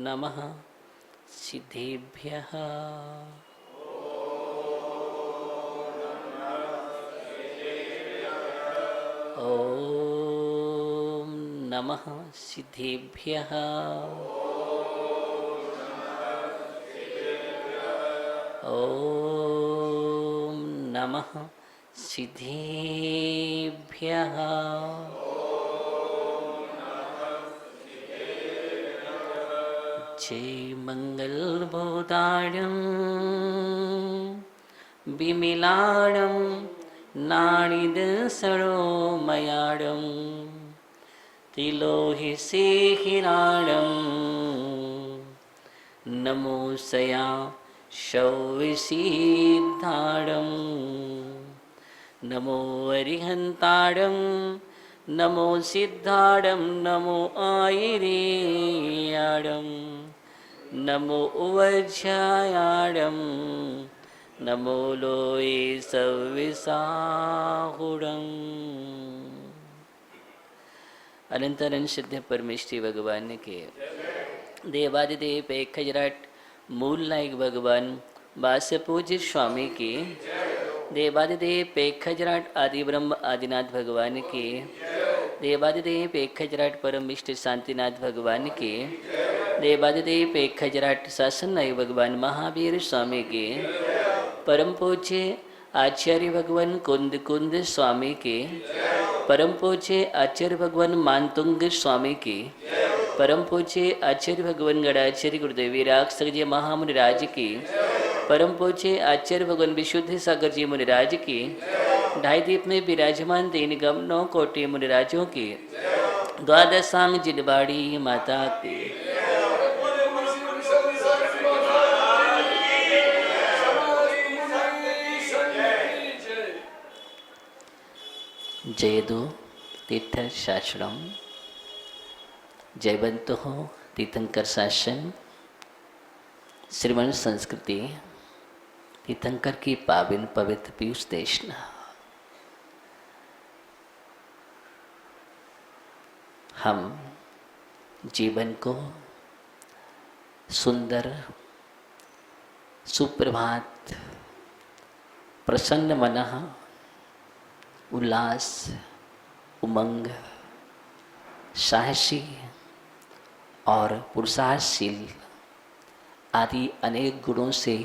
नमः सिद्धेभ्यः। ॐ नमः सिद्धेभ्यः। ॐ नमः सिद्धेभ्यः। जय मंगलबोधायं विमलाडं नाड़िदसरोमयाडं तिलोहिसेहिराडं नमोसया शौविसिद्धाडं नमो अरिहन्ताडं नमो सिद्धाडं नमो आयिरेयाडं नमो उवज्यायाडं नमो लोये सविसाहुडं। अनंतरन सिद्ध परमेश्वरी भगवान के देवादिदेव पेखजराट मूल नायक भगवान वास पूज्य स्वामी की देवादिदेव पेखजराट आदि ब्रह्म आदिनाथ भगवान की देवादिदेव पेखजराट परम इष्ट शांतिनाथ भगवान की देवादिदेव पेखजराट शासन नायक भगवान महावीर स्वामी के परम पूज्य आचार्य भगवान कुंद कुंद स्वामी के परम पूज्य आचार्य भगवान मानतुंग स्वामी की परम पूज्य आचार्य भगवान गणाचार्य गुरुदेव वीराक्षर जी महामुनि राज की परम पूज्य आचार्य भगवान विशुद्ध सागर जी मुनिराज की ढाई दीप में विराजमान तीन गम 9 कोटि मुनिराजों की द्वादशांग जिनवाड़ी माता की जयदो तीर्थ शास्त्रम जयवंत हो तीर्थंकर शासन श्रीमन संस्कृति तीर्थंकर की पावन पवित्र पीयूष देशना। हम जीवन को सुंदर सुप्रभात प्रसन्न मनः उल्लास उमंग साहसी और पुरुषार्थशील आदि अनेक गुणों से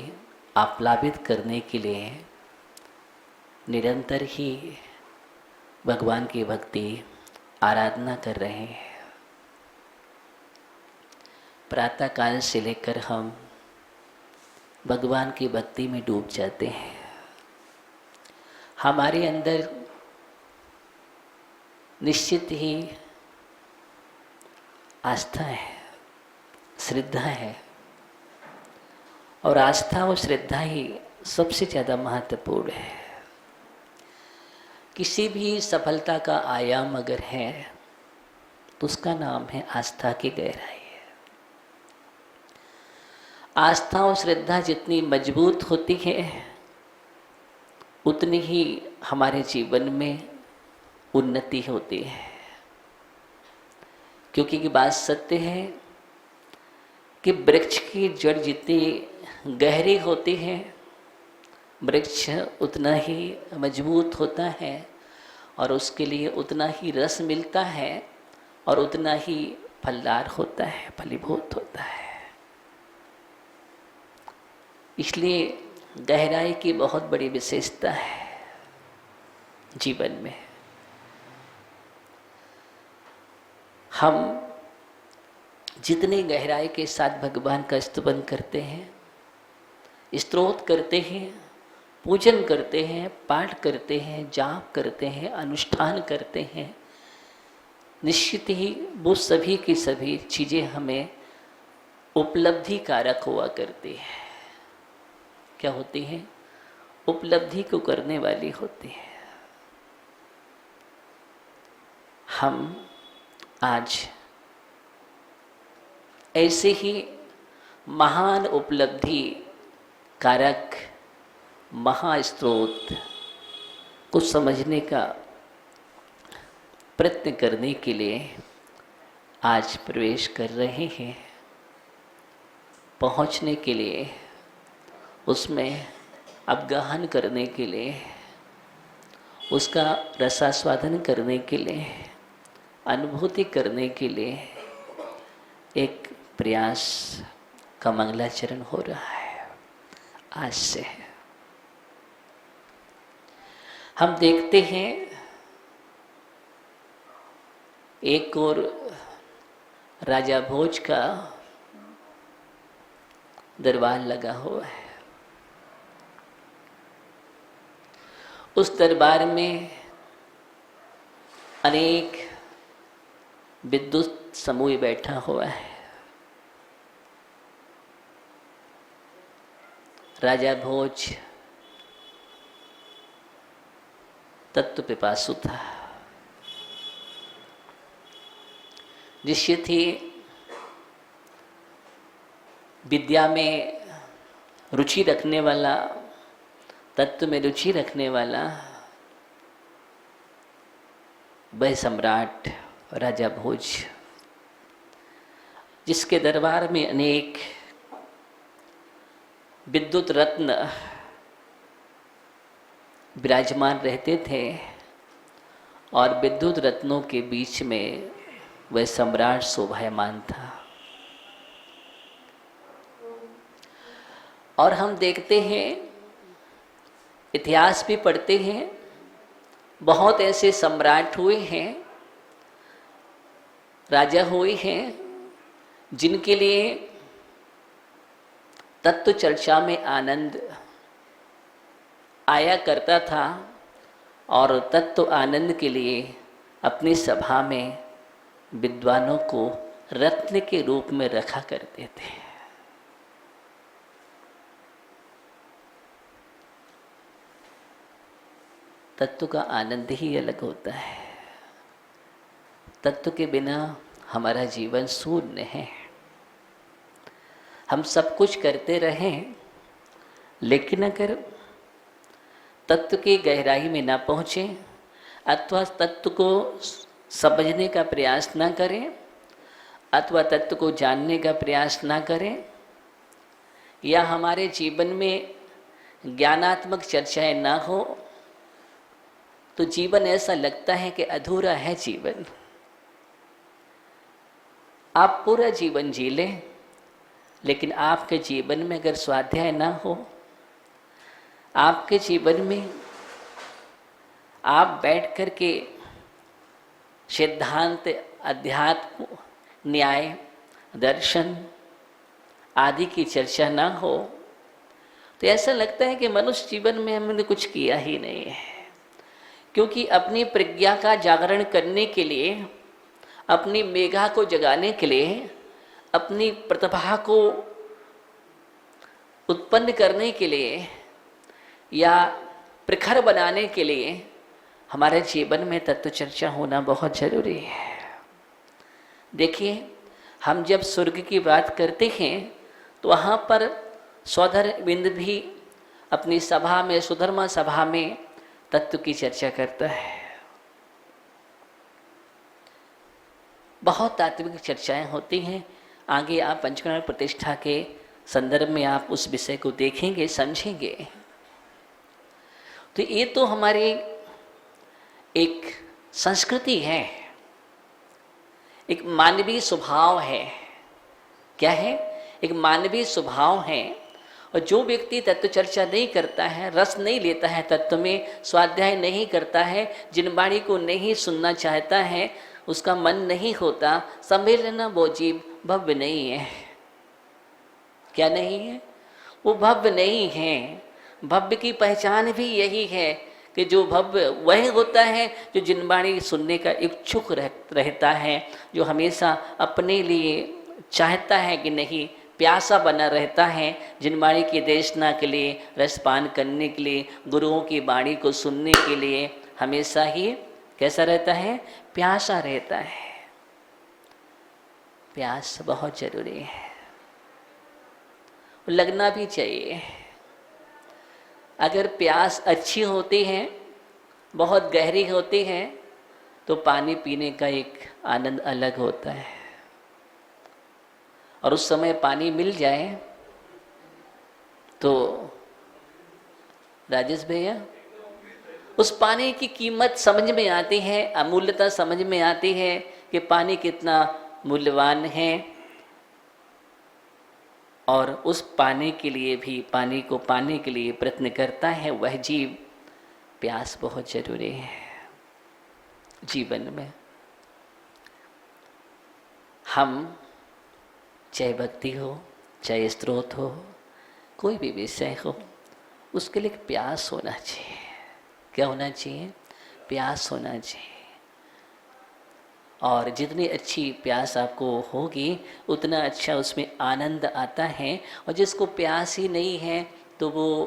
आप्लावित करने के लिए निरंतर ही भगवान की भक्ति आराधना कर रहे हैं। प्रातःकाल से लेकर हम भगवान की भक्ति में डूब जाते हैं। हमारे अंदर निश्चित ही आस्था है, श्रद्धा है और आस्था और श्रद्धा ही सबसे ज़्यादा महत्वपूर्ण है। किसी भी सफलता का आयाम अगर है तो उसका नाम है आस्था की गहराई है। आस्था और श्रद्धा जितनी मजबूत होती है उतनी ही हमारे जीवन में उन्नति होती है। क्योंकि ये बात सत्य है कि वृक्ष की जड़ जितनी गहरी होती है वृक्ष उतना ही मजबूत होता है और उसके लिए उतना ही रस मिलता है और उतना ही फलदार होता है, फलीभूत होता है। इसलिए गहराई की बहुत बड़ी विशेषता है जीवन में। हम जितनी गहराई के साथ भगवान का स्तुति करते हैं, स्तोत्र करते हैं, पूजन करते हैं, पाठ करते हैं, जाप करते हैं, अनुष्ठान करते हैं, निश्चित ही वो सभी की सभी चीज़ें हमें उपलब्धि कारक हुआ करती है। क्या होती हैं? उपलब्धि को करने वाली होती है। हम आज ऐसे ही महान उपलब्धि कारक महास्त्रोत को समझने का प्रयत्न करने के लिए आज प्रवेश कर रहे हैं। पहुंचने के लिए, उसमें अवगाहन करने के लिए, उसका रसास्वादन करने के लिए, अनुभूति करने के लिए एक प्रयास का मंगलाचरण हो रहा है। आज से हम देखते हैं एक और राजा भोज का दरबार लगा हुआ है। उस दरबार में अनेक विद्युत समूह बैठा हुआ है। राजा भोज तत्व पिपासु था। शिष्य थी, विद्या में रुचि रखने वाला, तत्व में रुचि रखने वाला वह सम्राट राजा भोज, जिसके दरबार में अनेक विद्युत रत्न विराजमान रहते थे और विद्युत रत्नों के बीच में वह सम्राट शोभायमान था। और हम देखते हैं, इतिहास भी पढ़ते हैं, बहुत ऐसे सम्राट हुए हैं, राजा हुए हैं, जिनके लिए तत्व चर्चा में आनंद आया करता था और तत्व आनंद के लिए अपनी सभा में विद्वानों को रत्न के रूप में रखा करते थे। तत्व का आनंद ही अलग होता है। तत्व के बिना हमारा जीवन शून्य है। हम सब कुछ करते रहें, लेकिन अगर तत्व की गहराई में ना पहुँचे अथवा तत्व को समझने का प्रयास ना करें अथवा तत्व को जानने का प्रयास ना करें, या हमारे जीवन में ज्ञानात्मक चर्चाएं ना हो, तो जीवन ऐसा लगता है कि अधूरा है जीवन। आप पूरा जीवन जी लें, लेकिन आपके जीवन में अगर स्वाध्याय ना हो, आपके जीवन में आप बैठ कर के सिद्धांत, अध्यात्म, न्याय, दर्शन आदि की चर्चा ना हो, तो ऐसा लगता है कि मनुष्य जीवन में हमने कुछ किया ही नहीं है। क्योंकि अपनी प्रज्ञा का जागरण करने के लिए, अपनी मेघा को जगाने के लिए, अपनी प्रतिभा को उत्पन्न करने के लिए या प्रखर बनाने के लिए हमारे जीवन में तत्व चर्चा होना बहुत जरूरी है। देखिए, हम जब स्वर्ग की बात करते हैं तो वहाँ पर सौधर बिंद भी अपनी सभा में, सुधर्मा सभा में तत्व की चर्चा करता है। बहुत तात्विक चर्चाएं होती हैं। आगे आप पंचकर्ण प्रतिष्ठा के संदर्भ में आप उस विषय को देखेंगे, समझेंगे। तो ये तो हमारी एक संस्कृति है, एक मानवीय स्वभाव है। क्या है? एक मानवीय स्वभाव है। और जो व्यक्ति तत्व चर्चा नहीं करता है, रस नहीं लेता है, तत्व में स्वाध्याय नहीं करता है, जिनवाणी को नहीं सुनना चाहता है, उसका मन नहीं होता, समझ लेना वो जीव भव्य नहीं है। क्या नहीं है? वो भव्य नहीं है। भव्य की पहचान भी यही है कि जो भव्य वह होता है जो जिनवाणी सुनने का इच्छुक रहता है, जो हमेशा अपने लिए चाहता है कि नहीं, प्यासा बना रहता है जिनवाणी की देशना के लिए, रसपान करने के लिए, गुरुओं की वाणी को सुनने के लिए हमेशा ही कैसा रहता है? प्यासा रहता है। प्यास बहुत जरूरी है, लगना भी चाहिए। अगर प्यास अच्छी होती है, बहुत गहरी होती है, तो पानी पीने का एक आनंद अलग होता है। और उस समय पानी मिल जाए तो राजेश भैया, उस पानी की कीमत समझ में आती है, अमूल्यता समझ में आती है कि पानी कितना मूल्यवान है। और उस पाने के लिए भी, पानी को पाने के लिए प्रयत्न करता है वह जीव। प्यास बहुत जरूरी है जीवन में। हम चाहे भक्ति हो, चाहे स्रोत हो, कोई भी विषय हो, उसके लिए प्यास होना चाहिए। क्या होना चाहिए? प्यास होना चाहिए। और जितनी अच्छी प्यास आपको होगी उतना अच्छा उसमें आनंद आता है। और जिसको प्यास ही नहीं है तो वो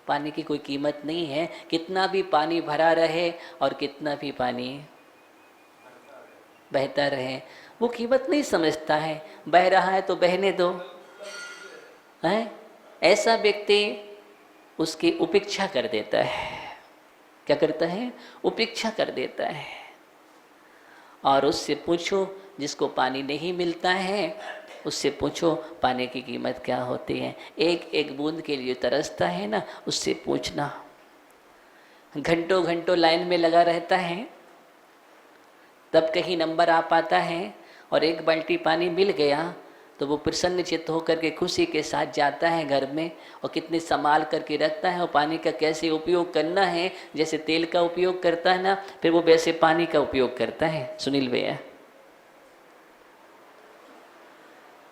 पानी की कोई कीमत नहीं है। कितना भी पानी भरा रहे और कितना भी पानी बहता रहे, वो कीमत नहीं समझता है। बह रहा है तो बहने दो, है। ऐसा व्यक्ति उसकी उपेक्षा कर देता है। क्या करता है? उपेक्षा कर देता है। और उससे पूछो, जिसको पानी नहीं मिलता है उससे पूछो पानी की कीमत क्या होती है। एक एक बूंद के लिए तरसता है ना, उससे पूछना। घंटों घंटों लाइन में लगा रहता है, तब कहीं नंबर आ पाता है। और एक बाल्टी पानी मिल गया तो वो प्रसन्न चित्त होकर के खुशी के साथ जाता है घर में, और कितने संभाल करके रखता है। और पानी का कैसे उपयोग करना है, जैसे तेल का उपयोग करता है ना, फिर वो वैसे पानी का उपयोग करता है। सुनील भैया,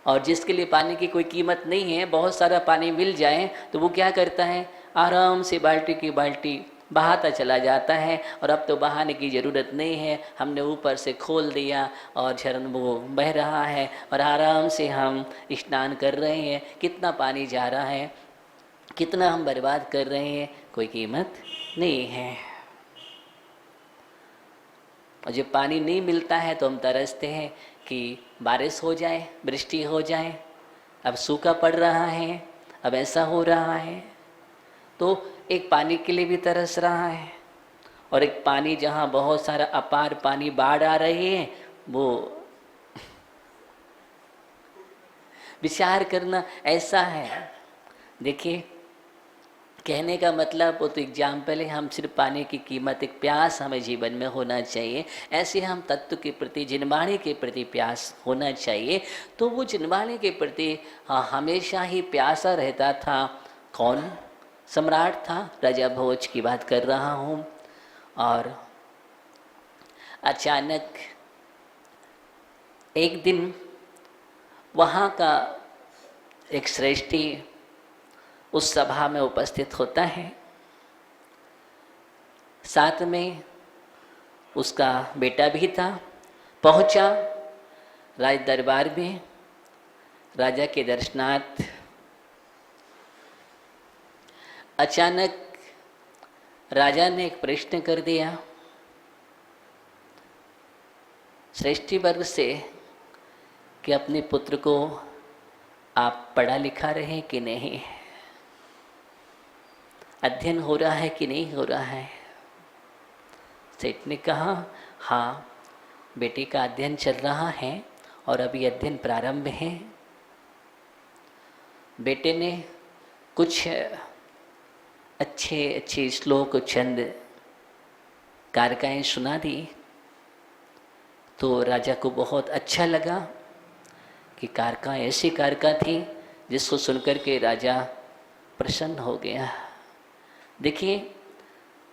और जिसके लिए पानी की कोई कीमत नहीं है, बहुत सारा पानी मिल जाए तो वो क्या करता है? आराम से बाल्टी की बाल्टी बहाता चला जाता है। और अब तो बहाने की ज़रूरत नहीं है, हमने ऊपर से खोल दिया और झरन वो बह रहा है और आराम से हम स्नान कर रहे हैं। कितना पानी जा रहा है, कितना हम बर्बाद कर रहे हैं, कोई कीमत नहीं है। और जब पानी नहीं मिलता है तो हम तरसते हैं कि बारिश हो जाए, वृष्टि हो जाए। अब सूखा पड़ रहा है, अब ऐसा हो रहा है। तो एक पानी के लिए भी तरस रहा है, और एक पानी जहाँ बहुत सारा अपार पानी बाढ़ आ रही है, वो विचार करना ऐसा है। देखिए, कहने का मतलब वो तो एग्जाम्पल है। हम सिर्फ पानी की कीमत, एक प्यास हमें जीवन में होना चाहिए। ऐसे हम तत्व के प्रति, जिनवाणी के प्रति प्यास होना चाहिए। तो वो जिनवाणी के प्रति हमेशा ही प्यासा रहता था। कौन सम्राट था? राजा भोज की बात कर रहा हूँ। और अचानक एक दिन वहाँ का एक श्रेष्ठी उस सभा में उपस्थित होता है। साथ में उसका बेटा भी था। पहुंचा राज दरबार में राजा के दर्शनार्थ। अचानक राजा ने एक प्रश्न कर दिया श्रेष्ठी वर्ग से कि अपने पुत्र को आप पढ़ा लिखा रहे हैं कि नहीं, अध्ययन हो रहा है कि नहीं हो रहा है। सेठ ने कहा, हाँ बेटे का अध्ययन चल रहा है और अभी अध्ययन प्रारंभ है। बेटे ने कुछ अच्छे श्लोक, छंद, कारकाएँ सुना दी। तो राजा को बहुत अच्छा लगा कि कारका ऐसी कारका थी जिसको सुनकर के राजा प्रसन्न हो गया। देखिए,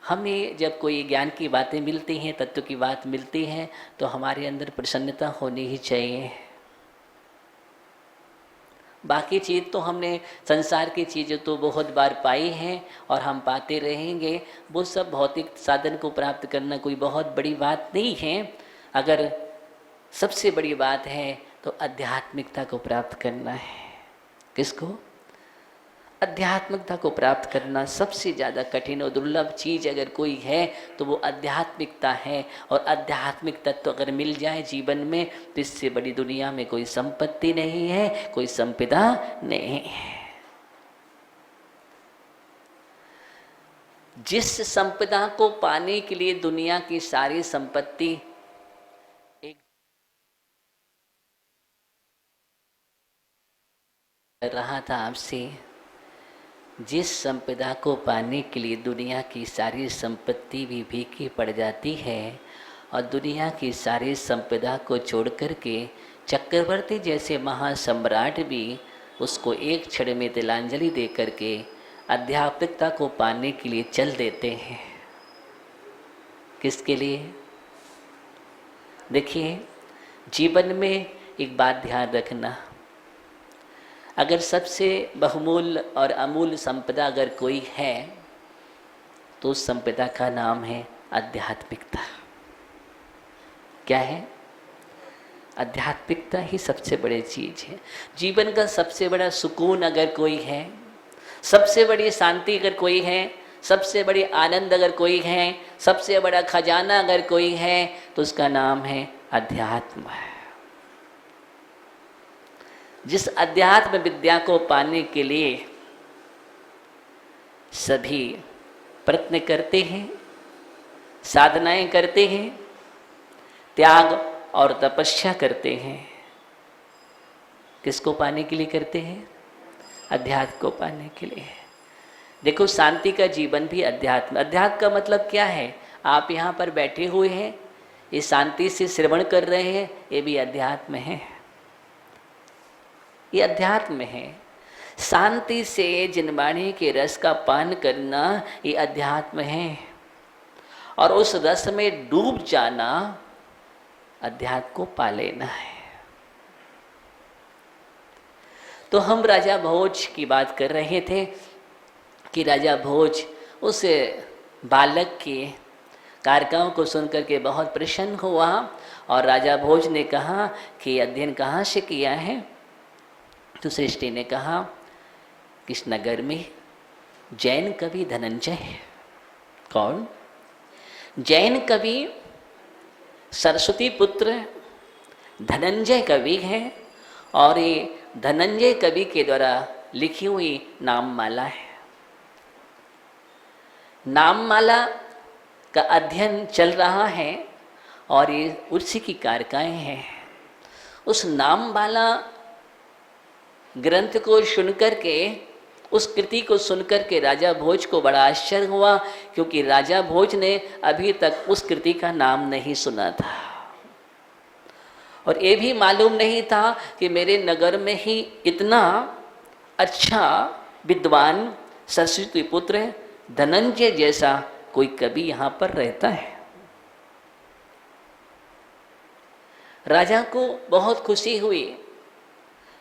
हमें जब कोई ज्ञान की बातें मिलती हैं, तत्व की बात मिलती है, तो हमारे अंदर प्रसन्नता होनी ही चाहिए। बाकी चीज़ तो हमने, संसार की चीज़ें तो बहुत बार पाई हैं और हम पाते रहेंगे। वो सब भौतिक साधन को प्राप्त करना कोई बहुत बड़ी बात नहीं है। अगर सबसे बड़ी बात है तो आध्यात्मिकता को प्राप्त करना है। किसको? आध्यात्मिकता को प्राप्त करना सबसे ज़्यादा कठिन और दुर्लभ चीज़ अगर कोई है तो वो आध्यात्मिकता है। और आध्यात्मिक तत्व अगर मिल जाए जीवन में तो इससे बड़ी दुनिया में कोई संपत्ति नहीं है, कोई संपदा नहीं है। जिस संपदा को पाने के लिए दुनिया की सारी संपत्ति एक कर रहा था आपसे, जिस संपदा को पाने के लिए दुनिया की सारी संपत्ति भी फीकी पड़ जाती है और दुनिया की सारी संपदा को छोड़ कर के चक्रवर्ती जैसे महासम्राट भी उसको एक क्षण में तिलांजलि दे करके आध्यात्मिकता को पाने के लिए चल देते हैं। किसके लिए? देखिए, जीवन में एक बात ध्यान रखना, अगर सबसे बहुमूल्य और अमूल्य संपदा अगर कोई है तो उस संपदा का नाम है आध्यात्मिकता। क्या है? आध्यात्मिकता ही सबसे बड़ी चीज़ है। जीवन का सबसे बड़ा सुकून अगर कोई है, सबसे बड़ी शांति अगर कोई है, सबसे बड़ी आनंद अगर कोई है, सबसे बड़ा खजाना अगर कोई है तो उसका नाम है अध्यात्म। जिस अध्यात्म विद्या को पाने के लिए सभी प्रयत्न करते हैं, साधनाएं करते हैं, त्याग और तपस्या करते हैं, किसको पाने के लिए करते हैं? अध्यात्म को पाने के लिए। देखो, शांति का जीवन भी अध्यात्म। अध्यात्म का मतलब क्या है? आप यहाँ पर बैठे हुए हैं, ये शांति से श्रवण कर रहे हैं, ये भी अध्यात्म है, ये अध्यात्म है। शांति से जिनवाणी के रस का पान करना ये अध्यात्म है, और उस रस में डूब जाना अध्यात्म को पा लेना है। तो हम राजा भोज की बात कर रहे थे कि राजा भोज उस बालक के कारकों को सुनकर के बहुत प्रसन्न हुआ, और राजा भोज ने कहा कि अध्ययन कहाँ से किया है? तो सृष्टि ने कहा, किस नगर में? जैन कवि धनंजय। कौन? जैन कवि सरस्वती पुत्र धनंजय कवि है, और ये धनंजय कवि के द्वारा लिखी हुई नाममाला है। नाममाला का अध्ययन चल रहा है और ये उसी की कारकाएँ हैं। उस नाममाला ग्रंथ को सुनकर के, उस कृति को सुनकर के राजा भोज को बड़ा आश्चर्य हुआ, क्योंकि राजा भोज ने अभी तक उस कृति का नाम नहीं सुना था, और ये भी मालूम नहीं था कि मेरे नगर में ही इतना अच्छा विद्वान सरस्वती पुत्र धनंजय जैसा कोई कवि यहाँ पर रहता है। राजा को बहुत खुशी हुई,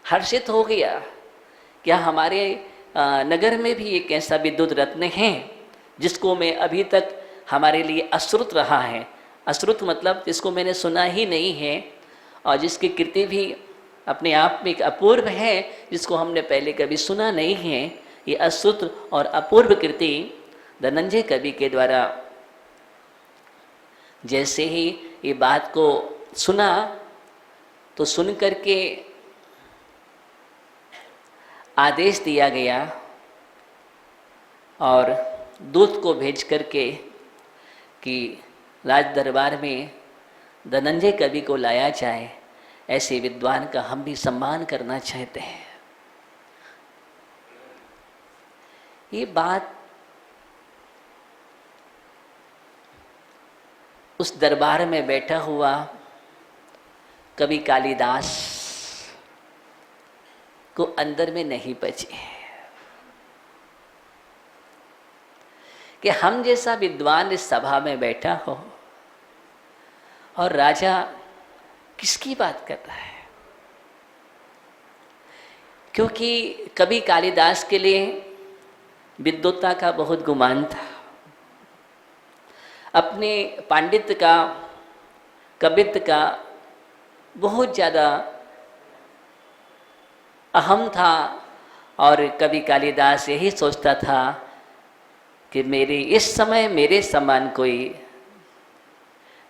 हर्षित हो गया, क्या हमारे नगर में भी एक ऐसा विद्युत रत्न है जिसको मैं अभी तक हमारे लिए अश्रुत रहा है। अश्रुत मतलब जिसको मैंने सुना ही नहीं है, और जिसकी कृति भी अपने आप में एक अपूर्व है, जिसको हमने पहले कभी सुना नहीं है। ये अश्रुत और अपूर्व कृति धनंजय कवि के द्वारा जैसे ही ये बात को सुना, तो सुन करके आदेश दिया गया और दूत को भेज करके कि राज दरबार में धनंजय कवि को लाया जाए, ऐसे विद्वान का हम भी सम्मान करना चाहते हैं। ये बात उस दरबार में बैठा हुआ कवि कालिदास को अंदर में नहीं बची कि हम जैसा विद्वान इस सभा में बैठा हो और राजा किसकी बात करता है। क्योंकि कवि कालिदास के लिए विद्वत्ता का बहुत गुमान था, अपने पांडित्य का, कवित्व का बहुत ज़्यादा अहम था, और कवि कालिदास यही सोचता था कि मेरे इस समय मेरे समान कोई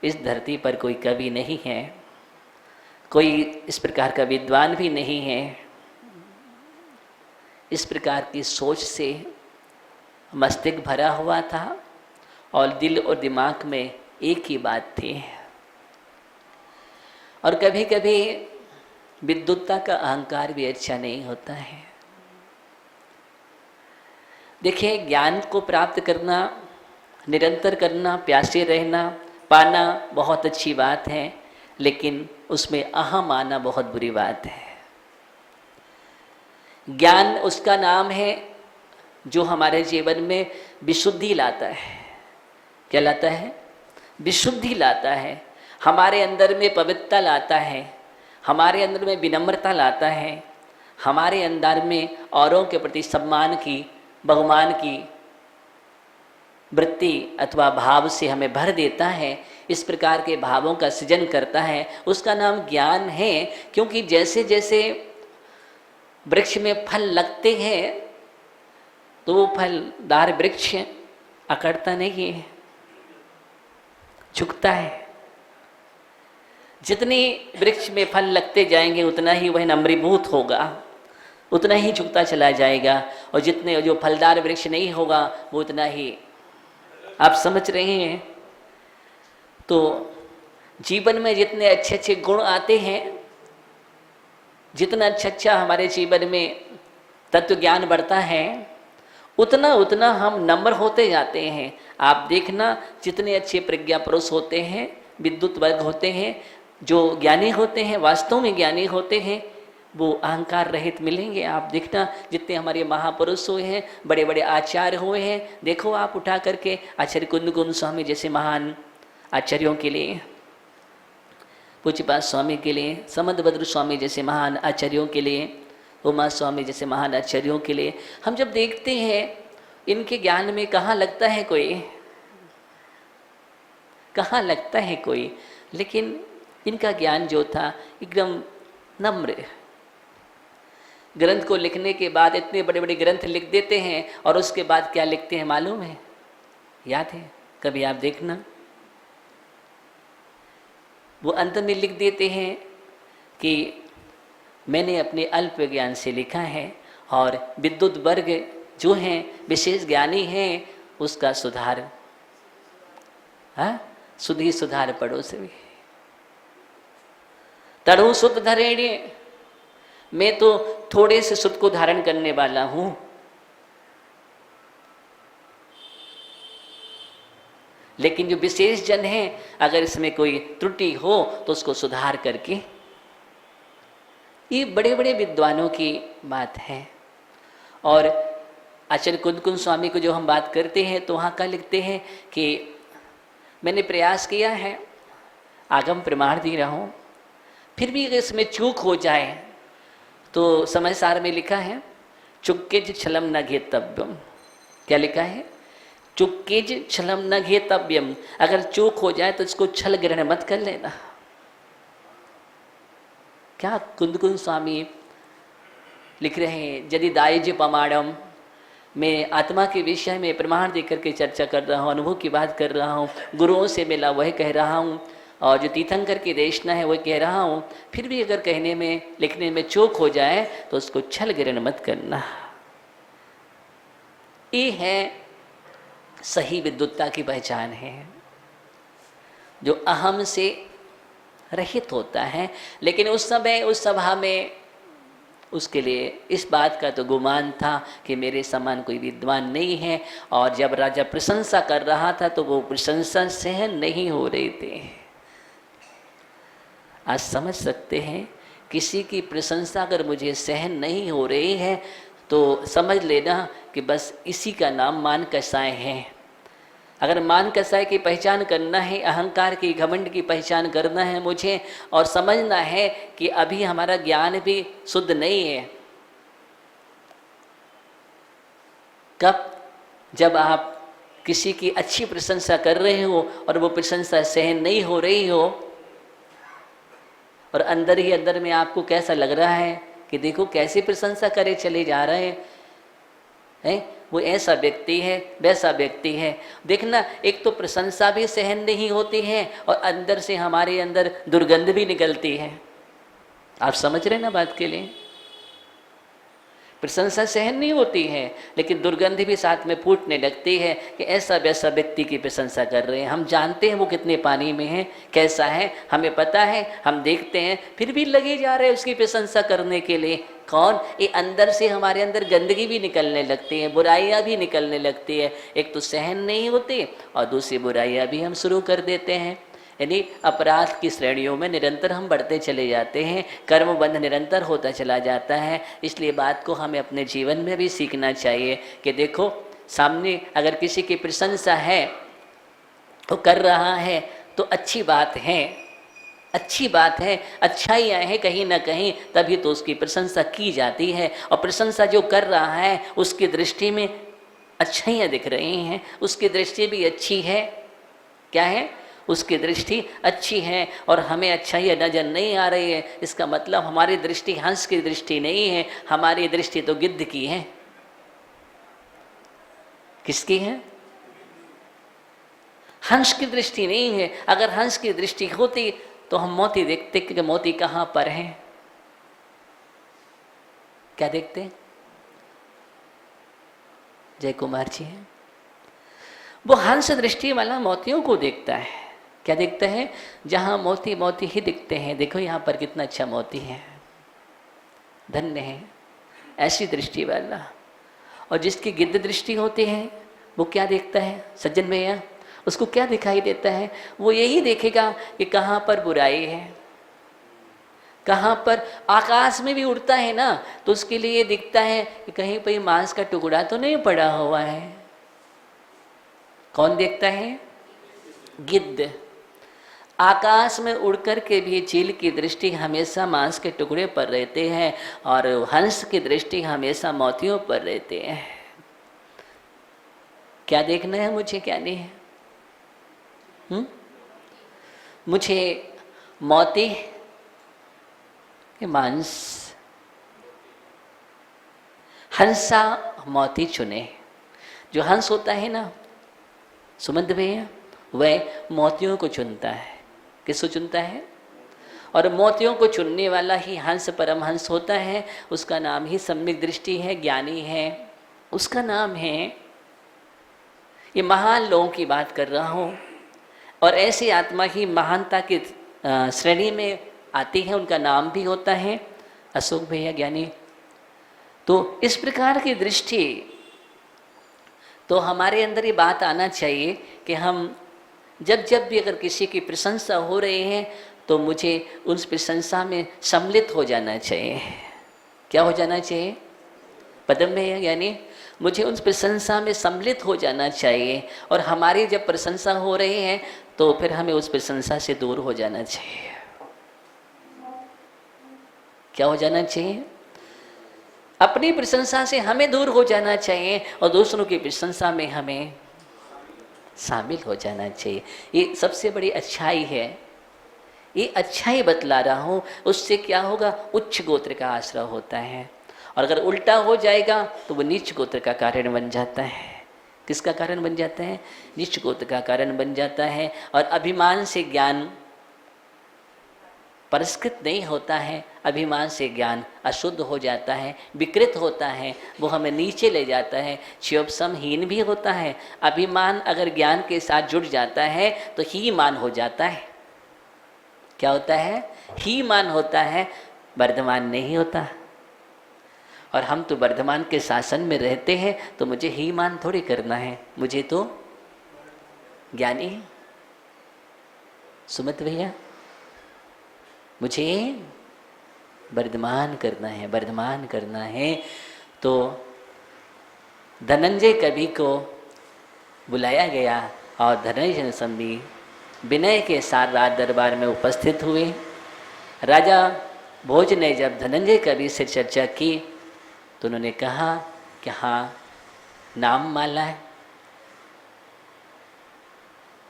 इस धरती पर कोई कवि नहीं है, कोई इस प्रकार का विद्वान भी नहीं है। इस प्रकार की सोच से मस्तिष्क भरा हुआ था और दिल और दिमाग में एक ही बात थी। और कभी कभी विद्वत्ता का अहंकार भी अच्छा नहीं होता है। देखिए, ज्ञान को प्राप्त करना, निरंतर करना, प्यासे रहना, पाना बहुत अच्छी बात है, लेकिन उसमें अहम आना बहुत बुरी बात है। ज्ञान उसका नाम है जो हमारे जीवन में विशुद्धि लाता है। क्या लाता है? विशुद्धि लाता है, हमारे अंदर में पवित्रता लाता है, हमारे अंदर में विनम्रता लाता है, हमारे अंदर में औरों के प्रति सम्मान की, बहुमान की वृत्ति अथवा भाव से हमें भर देता है। इस प्रकार के भावों का सृजन करता है, उसका नाम ज्ञान है। क्योंकि जैसे जैसे वृक्ष में फल लगते हैं तो वो फलदार वृक्ष अकड़ता नहीं है, झुकता है। जितने वृक्ष में फल लगते जाएंगे उतना ही वह नम्रीभूत होगा, उतना ही झुकता चला जाएगा, और जितने जो फलदार वृक्ष नहीं होगा वो उतना ही, आप समझ रहे हैं। तो जीवन में जितने अच्छे अच्छे गुण आते हैं, जितना अच्छा हमारे जीवन में तत्व ज्ञान बढ़ता है, उतना उतना हम नम्र होते जाते हैं। आप देखना, जितने अच्छे प्रज्ञा पुरुष होते हैं, विद्युत वर्ग होते हैं, जो ज्ञानी होते हैं, वास्तव में ज्ञानी होते हैं, वो अहंकार रहित मिलेंगे। आप देखना, जितने हमारे महापुरुष हुए हैं, बड़े बड़े आचार्य हुए हैं, देखो आप उठा करके आचार्य कुंद स्वामी जैसे महान आचार्यों के लिए, पूज्यपाद स्वामी के लिए, समंतभद्र स्वामी जैसे महान आचार्यों के लिए, उमा स्वामी जैसे महान आचार्यों के लिए हम जब देखते हैं, इनके ज्ञान में कहाँ लगता है कोई, कहाँ लगता है कोई, लेकिन इनका ज्ञान जो था एकदम नम्र। ग्रंथ को लिखने के बाद इतने बड़े बड़े ग्रंथ लिख देते हैं, और उसके बाद क्या लिखते हैं मालूम है? याद है? कभी आप देखना, वो अंत में लिख देते हैं कि मैंने अपने अल्प ज्ञान से लिखा है, और विद्युत वर्ग जो हैं, विशेष ज्ञानी हैं, उसका सुधार, हाँ, सुधी सुधार पड़ोस भी तरु सुत धरेणे। मैं तो थोड़े से सुत को धारण करने वाला हूं, लेकिन जो विशेष जन है, अगर इसमें कोई त्रुटि हो तो उसको सुधार करके, ये बड़े बड़े विद्वानों की बात है। और आचार्य कुंद स्वामी को जो हम बात करते हैं तो वहाँ का लिखते हैं कि मैंने प्रयास किया है, आगम प्रमाण दे रहा हूँ, फिर भी अगर इसमें चूक हो जाए तो समय सार में लिखा है, चुक्केज छलम न घेतव्यम। क्या लिखा है? चुक्केज छलम न घेतव्यम। अगर चूक हो जाए तो इसको छल ग्रहण मत कर लेना। क्या कुंद स्वामी लिख रहे हैं? यदि दायज पमाणम, मैं आत्मा के विषय में प्रमाण देकर के चर्चा कर रहा हूँ, अनुभव की बात कर रहा हूँ, गुरुओं से मिला वह कह रहा हूँ, और जो तीर्थंकर की देशना है वह कह रहा हूँ, फिर भी अगर कहने में, लिखने में चूक हो जाए तो उसको छल ग्रहण मत करना। ये है सही विद्वत्ता की पहचान है, जो अहम से रहित होता है। लेकिन उस समय उस सभा में उसके लिए इस बात का तो गुमान था कि मेरे समान कोई विद्वान नहीं है, और जब राजा प्रशंसा कर रहा था तो वो प्रशंसा सहन नहीं हो रही थी। आज समझ सकते हैं, किसी की प्रशंसा अगर मुझे सहन नहीं हो रही है तो समझ लेना कि बस इसी का नाम मान कसाय है। अगर मान कसाय की पहचान करना है, अहंकार की, घमंड की पहचान करना है मुझे, और समझना है कि अभी हमारा ज्ञान भी शुद्ध नहीं है। कब? जब आप किसी की अच्छी प्रशंसा कर रहे हो और वो प्रशंसा सहन नहीं हो रही हो, और अंदर ही अंदर में आपको कैसा लग रहा है कि देखो कैसे प्रशंसा करे चले जा रहे हैं, वो ऐसा व्यक्ति है, वैसा व्यक्ति है। देखना, एक तो प्रशंसा भी सहन नहीं होती है और अंदर से हमारे अंदर दुर्गंध भी निकलती है। आप समझ रहे ना बात के लिए? प्रशंसा सहन नहीं होती है, लेकिन दुर्गंध भी साथ में फूटने लगती है कि ऐसा वैसा व्यक्ति की प्रशंसा कर रहे हैं। हम जानते हैं वो कितने पानी में है, कैसा है, हमें पता है, हम देखते हैं, फिर भी लगे जा रहे हैं उसकी प्रशंसा करने के लिए। कौन? ये अंदर से हमारे अंदर गंदगी भी निकलने लगती है, बुराइयां भी निकलने लगती है। एक तो सहन नहीं होती और दूसरी बुराइयां भी हम शुरू कर देते हैं। यानी अपराध की श्रेणियों में निरंतर हम बढ़ते चले जाते हैं, कर्म बंध निरंतर होता चला जाता है। इसलिए बात को हमें अपने जीवन में भी सीखना चाहिए कि देखो, सामने अगर किसी की प्रशंसा है, वो कर रहा है तो अच्छी बात है, अच्छी बात है, अच्छाइयाँ हैं कहीं ना कहीं, तभी तो उसकी प्रशंसा की जाती है। और प्रशंसा जो कर रहा है उसकी दृष्टि में अच्छाइयाँ दिख रही हैं, उसकी दृष्टि भी अच्छी है। क्या है? उसकी दृष्टि अच्छी है और हमें अच्छाइयाँ नजर नहीं आ रही है। इसका मतलब हमारी दृष्टि हंस की दृष्टि नहीं है, हमारी दृष्टि तो गिद्ध की है। किसकी है? हंस की दृष्टि नहीं है। अगर हंस की दृष्टि होती तो हम मोती देखते कि मोती कहाँ पर है। क्या देखते? जय कुमार जी हैं, वो हंस दृष्टि वाला मोतियों को देखता है। क्या देखता है? जहां मोती मोती ही दिखते हैं, देखो यहाँ पर कितना अच्छा मोती है, धन्य है, ऐसी दृष्टि वाला। और जिसकी गिद्ध दृष्टि होती है वो क्या देखता है सज्जन भैया? उसको क्या दिखाई देता है? वो यही देखेगा कि कहाँ पर बुराई है, कहाँ पर। आकाश में भी उड़ता है ना, तो उसके लिए ये दिखता है कि कहीं पर मांस का टुकड़ा तो नहीं पड़ा हुआ है। कौन देखता है? गिद्ध। आकाश में उड़कर के भी चील की दृष्टि हमेशा मांस के टुकड़े पर रहते हैं और हंस की दृष्टि हमेशा मोतियों पर रहते हैं। क्या देखना है मुझे, क्या नहीं है? मुझे मोती के मांस, हंसा मोती चुने। जो हंस होता है ना सुमंत भैया, वह मोतियों को चुनता है। किसको चुनता है? और मोतियों को चुनने वाला ही हंस परमहंस होता है। उसका नाम ही सम्यक दृष्टि है, ज्ञानी है, उसका नाम है। ये महान लोगों की बात कर रहा हूँ और ऐसी आत्मा ही महानता की श्रेणी में आती है, उनका नाम भी होता है अशोक भैया ज्ञानी। तो इस प्रकार की दृष्टि तो हमारे अंदर ये बात आना चाहिए कि हम जब जब भी अगर किसी की प्रशंसा हो रही है तो मुझे उस प्रशंसा में सम्मिलित हो जाना चाहिए। क्या हो जाना चाहिए पदम भैया? यानी मुझे उस प्रशंसा में सम्मिलित हो जाना चाहिए। और हमारी जब प्रशंसा हो रही है तो फिर हमें उस प्रशंसा से दूर हो जाना चाहिए। क्या हो जाना चाहिए? अपनी प्रशंसा से हमें दूर हो जाना चाहिए और दूसरों की प्रशंसा में हमें शामिल हो जाना चाहिए। ये सबसे बड़ी अच्छाई है, ये अच्छाई बतला रहा हूँ। उससे क्या होगा? उच्च गोत्र का आश्रय होता है। और अगर उल्टा हो जाएगा तो वो नीच गोत्र का कारण बन जाता है। किसका कारण बन जाता है? नीच गोत्र का कारण बन जाता है। और अभिमान से ज्ञान परिष्कृत नहीं होता है, अभिमान से ज्ञान अशुद्ध हो जाता है, विकृत होता है, वो हमें नीचे ले जाता है, क्षोभसमहीन भी होता है। अभिमान अगर ज्ञान के साथ जुड़ जाता है तो ही मान हो जाता है। क्या होता है? ही मान होता है, वर्धमान नहीं होता। और हम तो वर्धमान के शासन में रहते हैं, तो मुझे ही मान थोड़ी करना है, मुझे तो ज्ञानी है। सुमित भैया, मुझे वर्धमान करना है, वर्धमान करना है। तो धनंजय कवि को बुलाया गया और धनंजय संबी विनय के साथ राज दरबार में उपस्थित हुए। राजा भोज ने जब धनंजय कवि से चर्चा की तो उन्होंने कहा कि हाँ, नाम माला है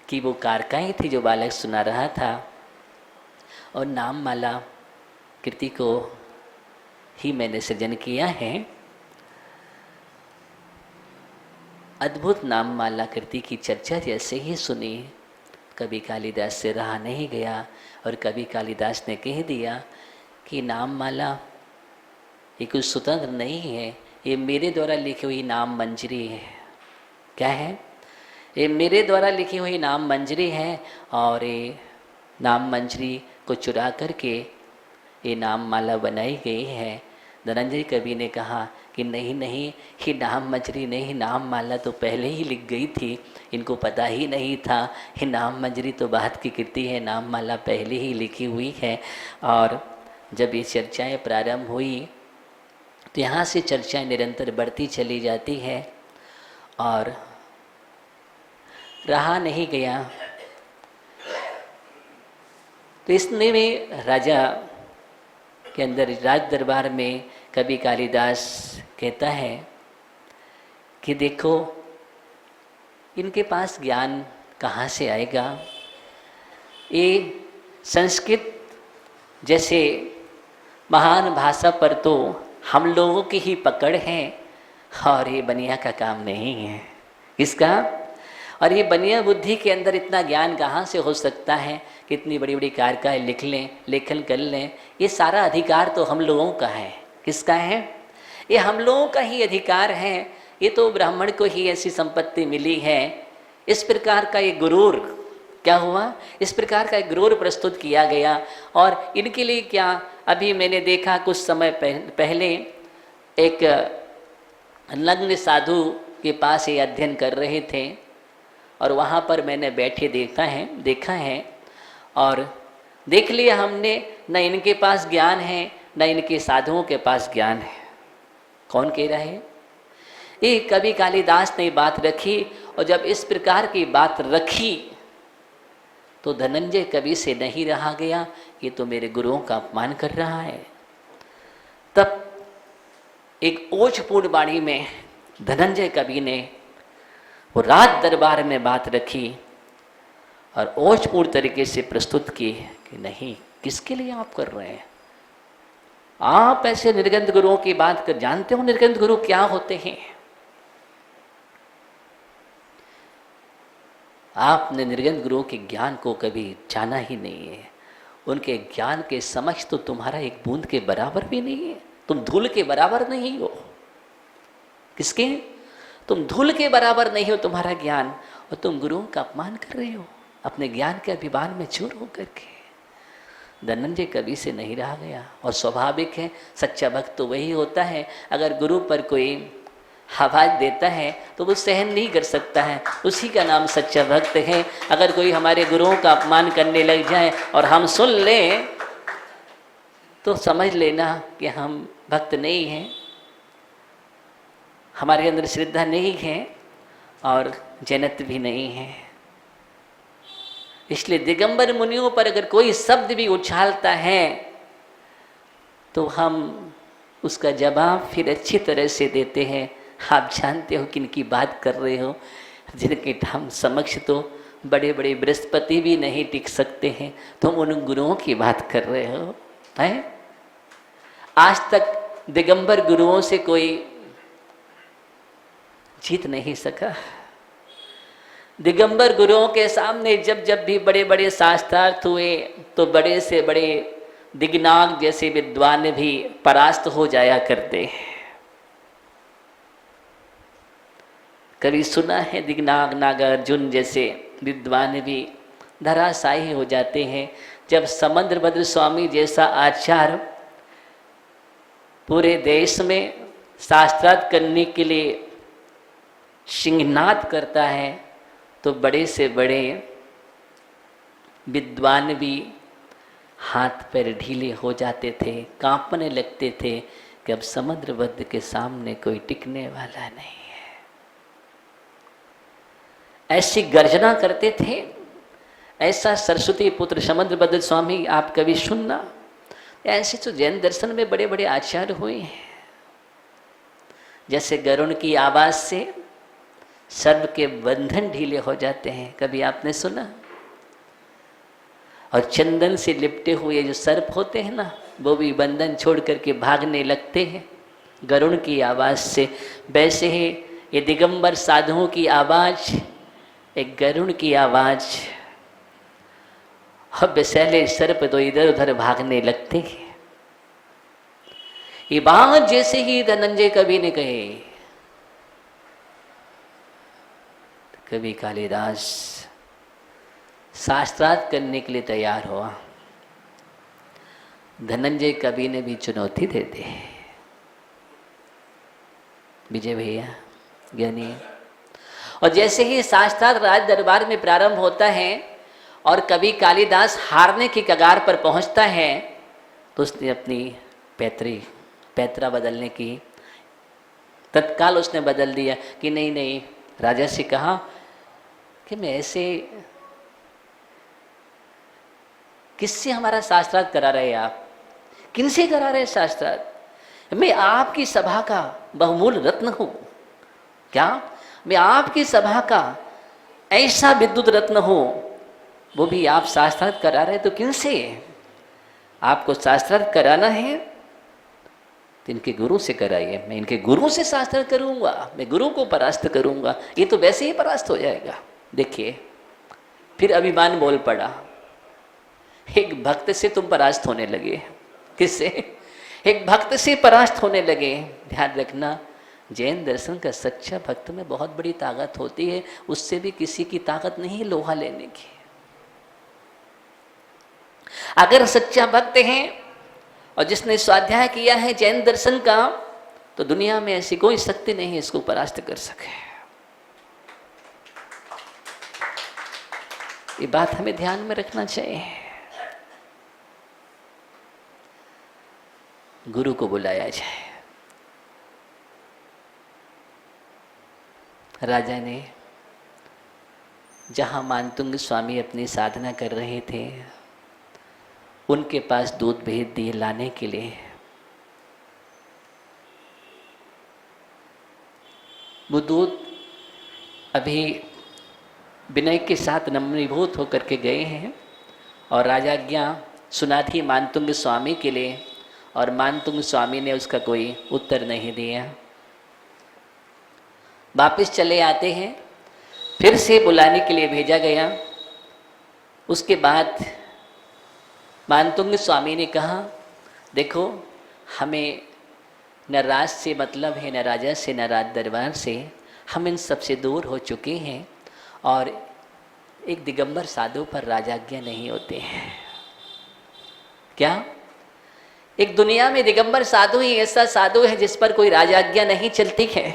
कि वो कारकाई थी जो बालक सुना रहा था, और नाम माला कृति को ही मैंने सृजन किया है। अद्भुत नाम माला कृति की चर्चा जैसे ही सुनी, कवि कालिदास से रहा नहीं गया और कवि कालिदास ने कह दिया कि नाम माला ये कुछ स्वतंत्र नहीं है, ये मेरे द्वारा लिखी हुई नाम मंजरी है। क्या है? ये मेरे द्वारा लिखी हुई नाम मंजरी है और ये नाम मंजरी को चुरा करके ये नाम माला बनाई गई है। धनंजय कवि ने कहा कि नहीं नहीं, ये नाम मंजरी नहीं, नाम माला तो पहले ही लिख गई थी, इनको पता ही नहीं था। ये नाम मंजरी तो बाद की कृति है, नाम माला पहले ही लिखी हुई है। और जब ये चर्चाएं प्रारंभ हुई तो यहाँ से चर्चाएं निरंतर बढ़ती चली जाती है और रहा नहीं गया। तो इसने में राजा के अंदर, राज दरबार में कवि कालिदास कहता है कि देखो इनके पास ज्ञान कहाँ से आएगा, ये संस्कृत जैसे महान भाषा पर तो हम लोगों की ही पकड़ है और ये बनिया का काम नहीं है। इसका और ये बनिया बुद्धि के अंदर इतना ज्ञान कहाँ से हो सकता है कि इतनी बड़ी बड़ी कारकाएँ लिख लें, लेखन कर लें। ये सारा अधिकार तो हम लोगों का है। किसका है? ये हम लोगों का ही अधिकार है। ये तो ब्राह्मण को ही ऐसी संपत्ति मिली है। इस प्रकार का ये गुरूर क्या हुआ, इस प्रकार का एक गुरूर प्रस्तुत किया गया। और इनके लिए क्या, अभी मैंने देखा कुछ समय पहले एक नग्न साधु के पास ये अध्ययन कर रहे थे और वहाँ पर मैंने बैठे देखा है और देख लिया हमने, न इनके पास ज्ञान है न इनके साधुओं के पास ज्ञान है। कौन कह रहा है? ये कवि कालिदास ने बात रखी और जब इस प्रकार की बात रखी तो धनंजय कवि से नहीं रहा गया, ये तो मेरे गुरुओं का अपमान कर रहा है। तब एक ओजपूर्ण वाणी में धनंजय कवि ने वो राज दरबार में बात रखी और ओजपूर्ण तरीके से प्रस्तुत की कि नहीं, किसके लिए आप कर रहे हैं? आप ऐसे निर्गंध गुरुओं की बात कर, जानते हो निर्गंध गुरु क्या होते हैं? आपने निर्गंध गुरुओं के ज्ञान को कभी जाना ही नहीं है। उनके ज्ञान के समक्ष तो तुम्हारा एक बूंद के बराबर भी नहीं है। तुम धूल के बराबर नहीं हो। किसके? तुम धूल के बराबर नहीं हो तुम्हारा ज्ञान, और तुम गुरुओं का अपमान कर रहे हो अपने ज्ञान के अभिमान में चूर होकर के। धनंजय कवि से नहीं रहा गया। और स्वाभाविक है, सच्चा भक्त तो वही होता है, अगर गुरु पर कोई आवाज देता है तो वो सहन नहीं कर सकता है, उसी का नाम सच्चा भक्त है। अगर कोई हमारे गुरुओं का अपमान करने लग जाए और हम सुन लें तो समझ लेना कि हम भक्त नहीं हैं, हमारे अंदर श्रद्धा नहीं है और जैनत्व भी नहीं है। इसलिए दिगंबर मुनियों पर अगर कोई शब्द भी उछालता है तो हम उसका जवाब फिर अच्छी तरह से देते हैं। आप जानते हो किन की बात कर रहे हो, जिनके हम समक्ष तो बड़े बड़े बृहस्पति भी नहीं टिक सकते हैं, तुम उन गुरुओं की बात कर रहे हो। है आज तक दिगंबर गुरुओं से कोई जीत नहीं सका। दिगंबर गुरुओं के सामने जब जब भी बड़े बड़े शास्त्रार्थ हुए तो बड़े से बड़े दिग्नाग जैसे विद्वान भी परास्त हो जाया करते हैं। कभी सुना है दिग्नाग नागार्जुन जैसे विद्वान भी धराशायी हो जाते हैं। जब समुद्रभद्र स्वामी जैसा आचार्य पूरे देश में शास्त्रार्थ करने के लिए सिंहनाद करता है तो बड़े से बड़े विद्वान भी हाथ पैर ढीले हो जाते थे, कांपने लगते थे कि अब समुद्रभद्र के सामने कोई टिकने वाला नहीं है। ऐसी गर्जना करते थे। ऐसा सरस्वती पुत्र समुद्रभद्र स्वामी आप कभी सुनना। ऐसे तो जैन दर्शन में बड़े बड़े आचार्य हुए हैं। जैसे गरुड़ की आवाज से सर्प के बंधन ढीले हो जाते हैं, कभी आपने सुना? और चंदन से लिपटे हुए जो सर्प होते हैं ना, वो भी बंधन छोड़ करके भागने लगते हैं गरुड़ की आवाज से। वैसे ही ये दिगंबर साधुओं की आवाज एक गरुड़ की आवाज, और विषैले सर्प तो इधर उधर भागने लगते हैं। ये बात जैसे ही धनंजय कवि ने कहे, कवि कालिदास शास्त्रार्थ करने के लिए तैयार हुआ। धनंजय कवि ने भी चुनौती दे दी। विजय भैया ज्ञानी। और जैसे ही शास्त्रार्थ राज दरबार में प्रारंभ होता है और कभी कालिदास हारने की कगार पर पहुंचता है तो उसने अपनी पैतरा बदलने की तत्काल उसने बदल दिया कि नहीं नहीं, राजा से कहा कि मैं ऐसे किससे हमारा शास्त्रार्थ करा रहे आप, किनसे करा रहे शास्त्रार्थ? मैं आपकी सभा का बहुमूल्य रत्न हूं क्या? मैं आपकी सभा का ऐसा विद्युत रत्न हूं, वो भी आप शास्त्रार्थ करा रहे तो किनसे? आपको शास्त्रार्थ कराना है तो इनके गुरु से कराइए, मैं इनके गुरु से शास्त्रार्थ करूंगा, मैं गुरु को परास्त करूंगा। ये तो वैसे ही परास्त हो जाएगा। देखिए फिर अभिमान बोल पड़ा, एक भक्त से तुम परास्त होने लगे। किससे? एक भक्त से परास्त होने लगे। ध्यान रखना, जैन दर्शन का सच्चा भक्त में बहुत बड़ी ताकत होती है, उससे भी किसी की ताकत नहीं लोहा लेने की। अगर सच्चा भक्त है और जिसने स्वाध्याय किया है जैन दर्शन का, तो दुनिया में ऐसी कोई शक्ति नहीं है इसको परास्त कर सके। ये बात हमें ध्यान में रखना चाहिए। गुरु को बुलाया जाए। राजा ने जहाँ मानतुंग स्वामी अपनी साधना कर रहे थे उनके पास दूध भेज दिए लाने के लिए। वो दूध अभी विनय के साथ नम्रीभूत होकर के गए हैं और राजाज्ञा सुना थी मानतुंग स्वामी के लिए, और मानतुंग स्वामी ने उसका कोई उत्तर नहीं दिया। वापिस चले आते हैं, फिर से बुलाने के लिए भेजा गया। उसके बाद मानतुंग स्वामी ने कहा, देखो हमें न राज से मतलब है, न राजा से, न राज दरबार से, हम इन सबसे दूर हो चुके हैं और एक दिगंबर साधु पर राजाज्ञा नहीं होते हैं। क्या? एक दुनिया में दिगंबर साधु ही ऐसा साधु है जिस पर कोई राजाज्ञा नहीं चलती है,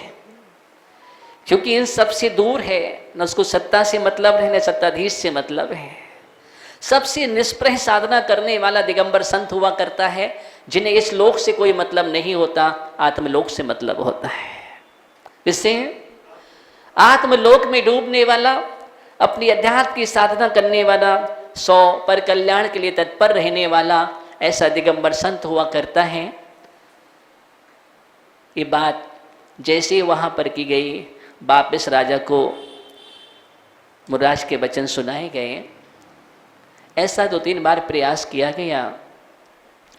क्योंकि इन सबसे दूर है, न उसको सत्ता से मतलब है न सत्ताधीश से मतलब है। सबसे निष्प्रह साधना करने वाला दिगंबर संत हुआ करता है, जिन्हें इस लोक से कोई मतलब नहीं होता, आत्मलोक से मतलब होता है। इससे आत्मलोक में डूबने वाला, अपनी अध्यात्म की साधना करने वाला, 100 पर कल्याण के लिए तत्पर रहने वाला, ऐसा दिगंबर संत हुआ करता है। ये बात जैसे वहाँ पर की गई, वापिस राजा को मुर्राज के वचन सुनाए गए। ऐसा 2-3 बार प्रयास किया गया,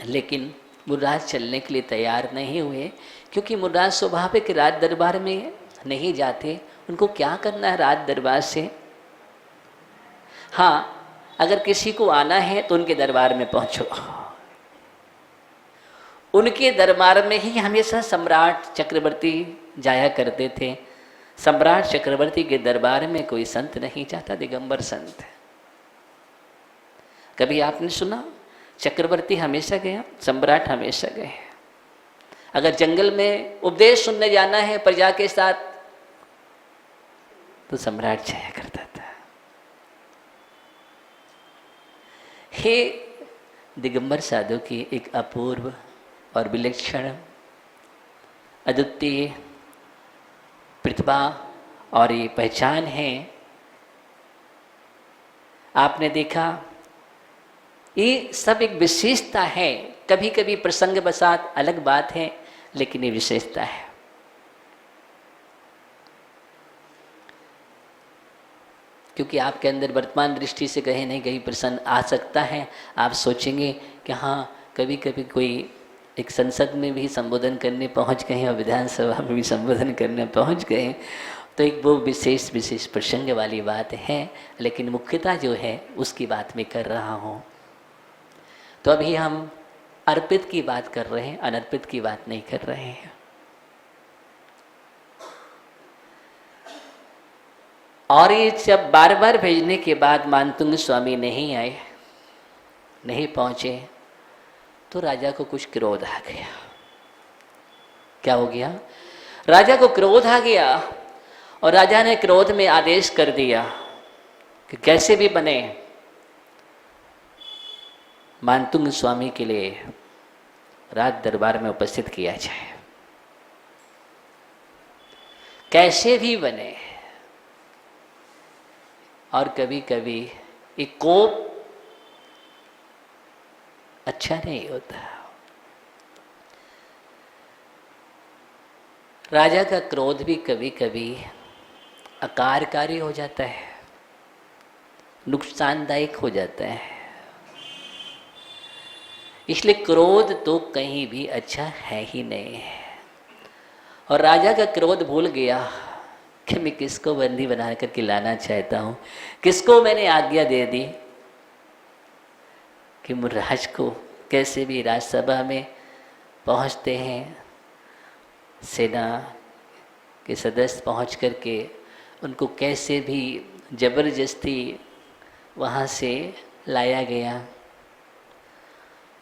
लेकिन मुर्राज चलने के लिए तैयार नहीं हुए, क्योंकि मुर्राज स्वाभाविक राज दरबार में नहीं जाते। उनको क्या करना है राज दरबार से? हाँ, अगर किसी को आना है तो उनके दरबार में पहुंचो। उनके दरबार में ही हमेशा सम्राट चक्रवर्ती जाया करते थे। सम्राट चक्रवर्ती के दरबार में कोई संत नहीं जाता, दिगंबर संत। कभी आपने सुना चक्रवर्ती हमेशा गया, सम्राट हमेशा गए? अगर जंगल में उपदेश सुनने जाना है प्रजा के साथ तो सम्राट जाया करता था। हे दिगंबर साधु की एक अपूर्व और विलक्षण अद्वितीय प्रतिभा और ये पहचान है। आपने देखा ये सब एक विशेषता है, कभी कभी प्रसंग बसात अलग बात है, लेकिन ये विशेषता है। क्योंकि आपके अंदर वर्तमान दृष्टि से कहीं नहीं कहीं प्रसन्न आ सकता है। आप सोचेंगे कि हाँ, कभी कभी कोई एक संसद में भी संबोधन करने पहुंच गए और विधानसभा में भी संबोधन करने पहुंच गए, तो एक वो विशेष प्रसंग वाली बात है, लेकिन मुख्यता जो है उसकी बात मैं कर रहा हूँ। तो अभी हम अर्पित की बात कर रहे हैं, अनर्पित की बात नहीं कर रहे हैं। और ये जब बार बार भेजने के बाद मानतुंग स्वामी नहीं आए, नहीं पहुँचे, तो राजा को कुछ क्रोध आ गया। क्या हो गया? राजा को क्रोध आ गया और राजा ने क्रोध में आदेश कर दिया कि कैसे भी बने मानतुंग स्वामी के लिए राज दरबार में उपस्थित किया जाए, कैसे भी बने। और कभी कभी एक कोप अच्छा नहीं होता। राजा का क्रोध भी कभी कभी अकारकारी हो जाता है, नुकसानदायक हो जाता है। इसलिए क्रोध तो कहीं भी अच्छा है ही नहीं। और राजा का क्रोध भूल गया कि मैं किसको बंदी बना करके लाना चाहता हूँ, किसको मैंने आज्ञा दे दी कि मुर्राज को कैसे भी राजसभा में पहुँचते हैं, सेना के सदस्य पहुँच करके उनको कैसे भी जबरदस्ती वहाँ से लाया गया।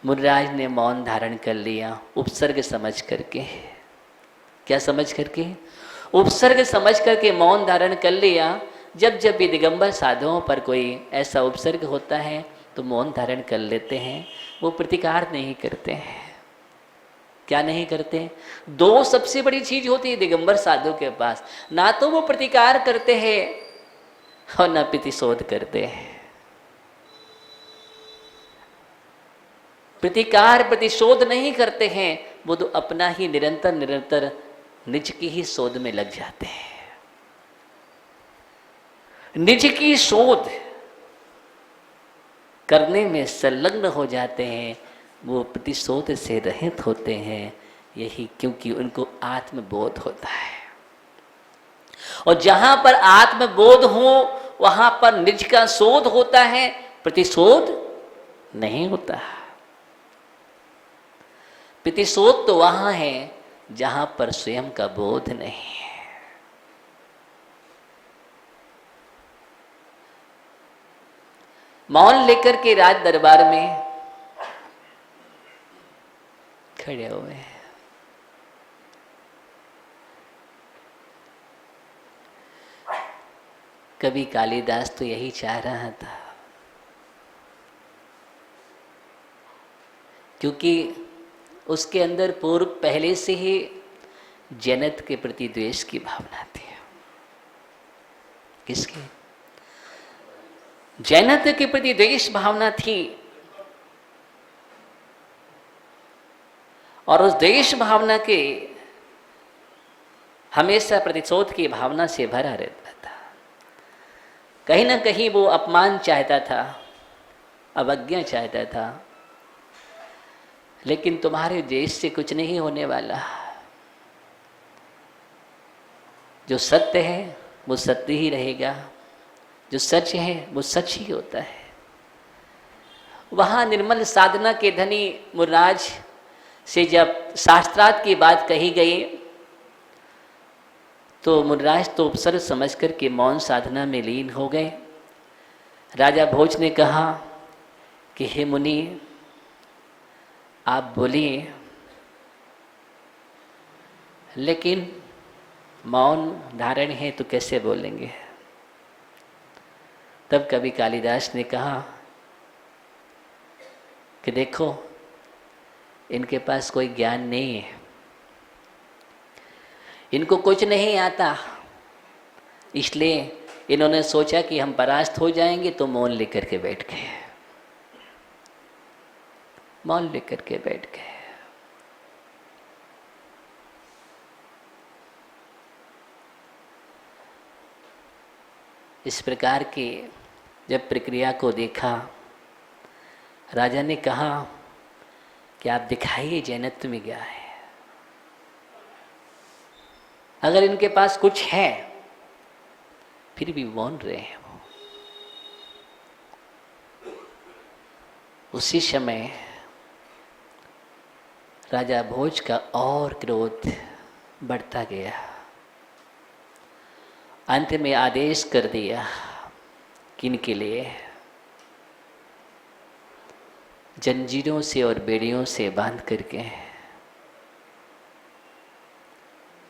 मुर्राज ने मौन धारण कर लिया, उपसर्ग समझ करके। क्या समझ करके? उपसर्ग समझ करके मौन धारण कर लिया। जब जब भी दिगंबर साधुओं पर कोई ऐसा उपसर्ग होता है तो मौन धारण कर लेते हैं, वो प्रतिकार नहीं करते हैं। क्या नहीं करते? दो सबसे बड़ी चीज होती है दिगंबर साधु के पास, ना तो वो प्रतिकार करते हैं और ना प्रतिशोध करते हैं। प्रतिकार प्रतिशोध नहीं करते हैं, वो तो अपना ही निरंतर निरंतर निज की ही शोध में लग जाते हैं। निज की शोध करने में संलग्न हो जाते हैं, वो प्रतिशोध से रहित होते हैं। यही क्योंकि उनको आत्मबोध होता है। और जहां पर आत्मबोध हो वहां पर निज का शोध होता है, प्रतिशोध नहीं होता। प्रतिशोध तो वहां है जहां पर स्वयं का बोध नहीं है। मौन लेकर के राज दरबार में खड़े हुए हैं। कवि कालिदास तो यही चाह रहा था, क्योंकि उसके अंदर पूर्व पहले से ही जनक के प्रति द्वेष की भावना थी। किसकी? जनक के प्रति द्वेष भावना थी। और उस द्वेष भावना के हमेशा प्रतिशोध की भावना से भरा रहता था। कहीं ना कहीं वो अपमान चाहता था, अवज्ञा चाहता था। लेकिन तुम्हारे देश से कुछ नहीं होने वाला। जो सत्य है वो सत्य ही रहेगा, जो सच है वो सच ही होता है। वहाँ निर्मल साधना के धनी मुर्राज से जब शास्त्रार्थ की बात कही गई तो मुर्राज तो उपसर्ग समझ कर के मौन साधना में लीन हो गए। राजा भोज ने कहा कि हे मुनि, आप बोलिए, लेकिन मौन धारण है तो कैसे बोलेंगे? तब कवि कालिदास ने कहा कि देखो, इनके पास कोई ज्ञान नहीं है, इनको कुछ नहीं आता, इसलिए इन्होंने सोचा कि हम परास्त हो जाएंगे तो मौन लेकर के बैठ गए। मौन लेकर के बैठ गए। इस प्रकार की जब प्रक्रिया को देखा, राजा ने कहा कि आप दिखाइए जैनत्व में क्या है। अगर इनके पास कुछ है फिर भी मौन रहे हैं वो। उसी समय राजा भोज का और क्रोध बढ़ता गया। अंत में आदेश कर दिया किनके लिए? जंजीरों से और बेड़ियों से बांध करके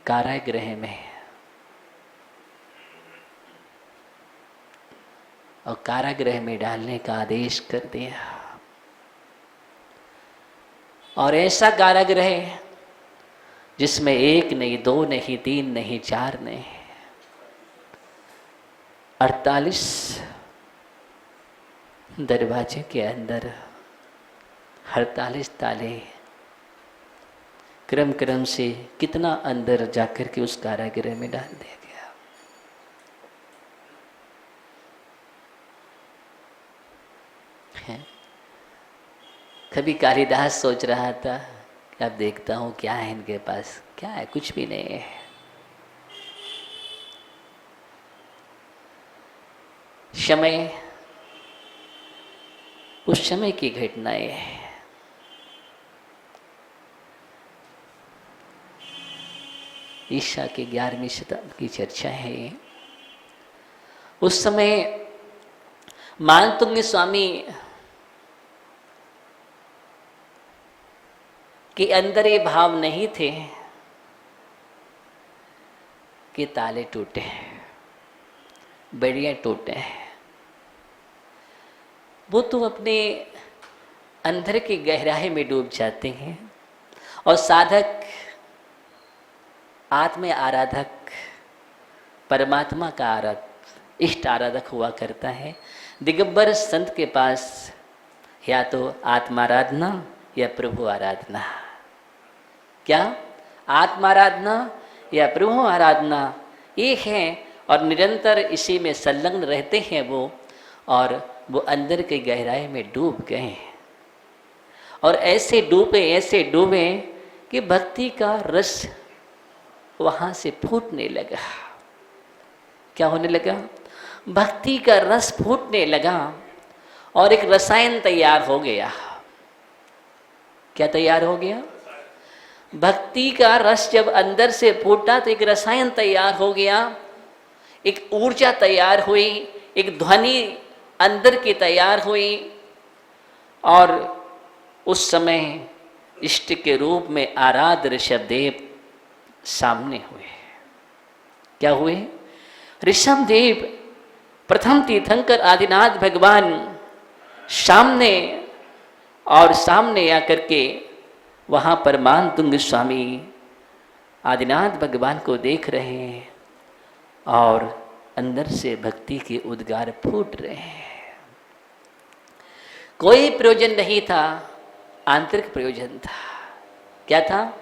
कारागृह में, और कारागृह में डालने का आदेश कर दिया। और ऐसा कारागृह जिसमें 1 नहीं, 2 नहीं, 3 नहीं, 4 नहीं, 48 दरवाजे के अंदर 48 ताले क्रम क्रम से कितना अंदर जाकर के उस कारागृह में डाल दिया गया। है? कभी कालिदास सोच रहा था कि अब देखता हूँ क्या है इनके पास, क्या है, कुछ भी नहीं है। समय, उस समय की घटनाएं हैं। ईसा के 11वीं शताब्दी की चर्चा है। उस समय मानतुंग स्वामी के अंदर ये भाव नहीं थे कि ताले टूटे, बेड़ियां टूटे। वो तो अपने अंदर की गहराई में डूब जाते हैं। और साधक, आत्म आराधक, परमात्मा का आराधक, इष्ट आराधक हुआ करता है। दिगंबर संत के पास या तो आत्माराधना या प्रभु आराधना, क्या आत्माराधना या प्रभु आराधना एक है, और निरंतर इसी में संलग्न रहते हैं वो, और वो अंदर के गहराई में डूब गए। और ऐसे डूबे कि भक्ति का रस वहाँ से फूटने लगा। क्या होने लगा? भक्ति का रस फूटने लगा और एक रसायन तैयार हो गया। क्या तैयार हो गया? भक्ति का रस जब अंदर से फूटा तो एक रसायन तैयार हो गया, एक ऊर्जा तैयार हुई, एक ध्वनि अंदर की तैयार हुई। और उस समय इष्ट के रूप में आराध्य ऋषभदेव सामने हुए। क्या हुए? ऋषभदेव प्रथम तीर्थंकर आदिनाथ भगवान सामने, और सामने आकर के वहाँ पर मानतुंग स्वामी आदिनाथ भगवान को देख रहे हैं और अंदर से भक्ति के उद्गार फूट रहे हैं। कोई प्रयोजन नहीं था, आंतरिक प्रयोजन था। क्या था?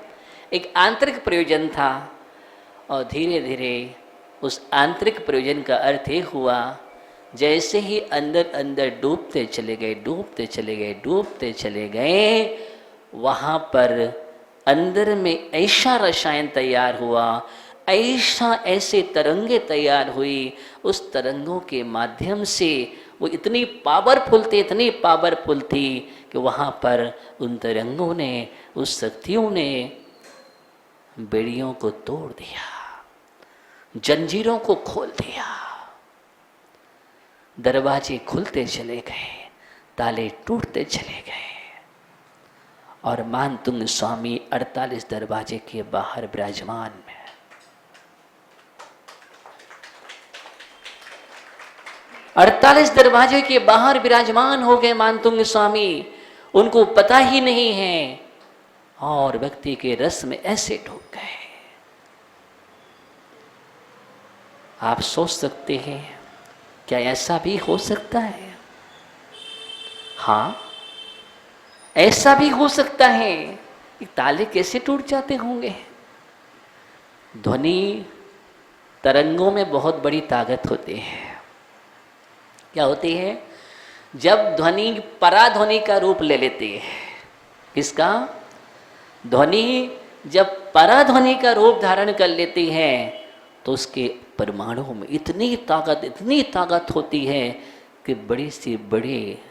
एक आंतरिक प्रयोजन था। और धीरे धीरे उस आंतरिक प्रयोजन का अर्थ ये हुआ, जैसे ही अंदर अंदर डूबते चले गए, वहाँ पर अंदर में ऐसा रसायन तैयार हुआ, ऐसे तरंगे तैयार हुई। उस तरंगों के माध्यम से वो इतनी पावरफुल थी कि वहाँ पर उन तरंगों ने, उस शक्तियों ने बेड़ियों को तोड़ दिया, जंजीरों को खोल दिया। दरवाजे खुलते चले गए, ताले टूटते चले गए, और मानतुंग स्वामी 48 दरवाजे के बाहर विराजमान में। 48 दरवाजे के बाहर विराजमान हो गए मानतुंग स्वामी। उनको पता ही नहीं है, और भक्ति के रस में ऐसे डूब गए। आप सोच सकते हैं, क्या ऐसा भी हो सकता है? हाँ, ऐसा भी हो सकता है कि ताले कैसे टूट जाते होंगे। ध्वनि तरंगों में बहुत बड़ी ताकत होती है। क्या होती है? जब ध्वनि पराध्वनि का रूप ले लेती है। किसका? ध्वनि जब पराध्वनि का रूप धारण कर लेती है तो उसके परमाणुओं में इतनी ताकत होती है कि बड़े से बड़े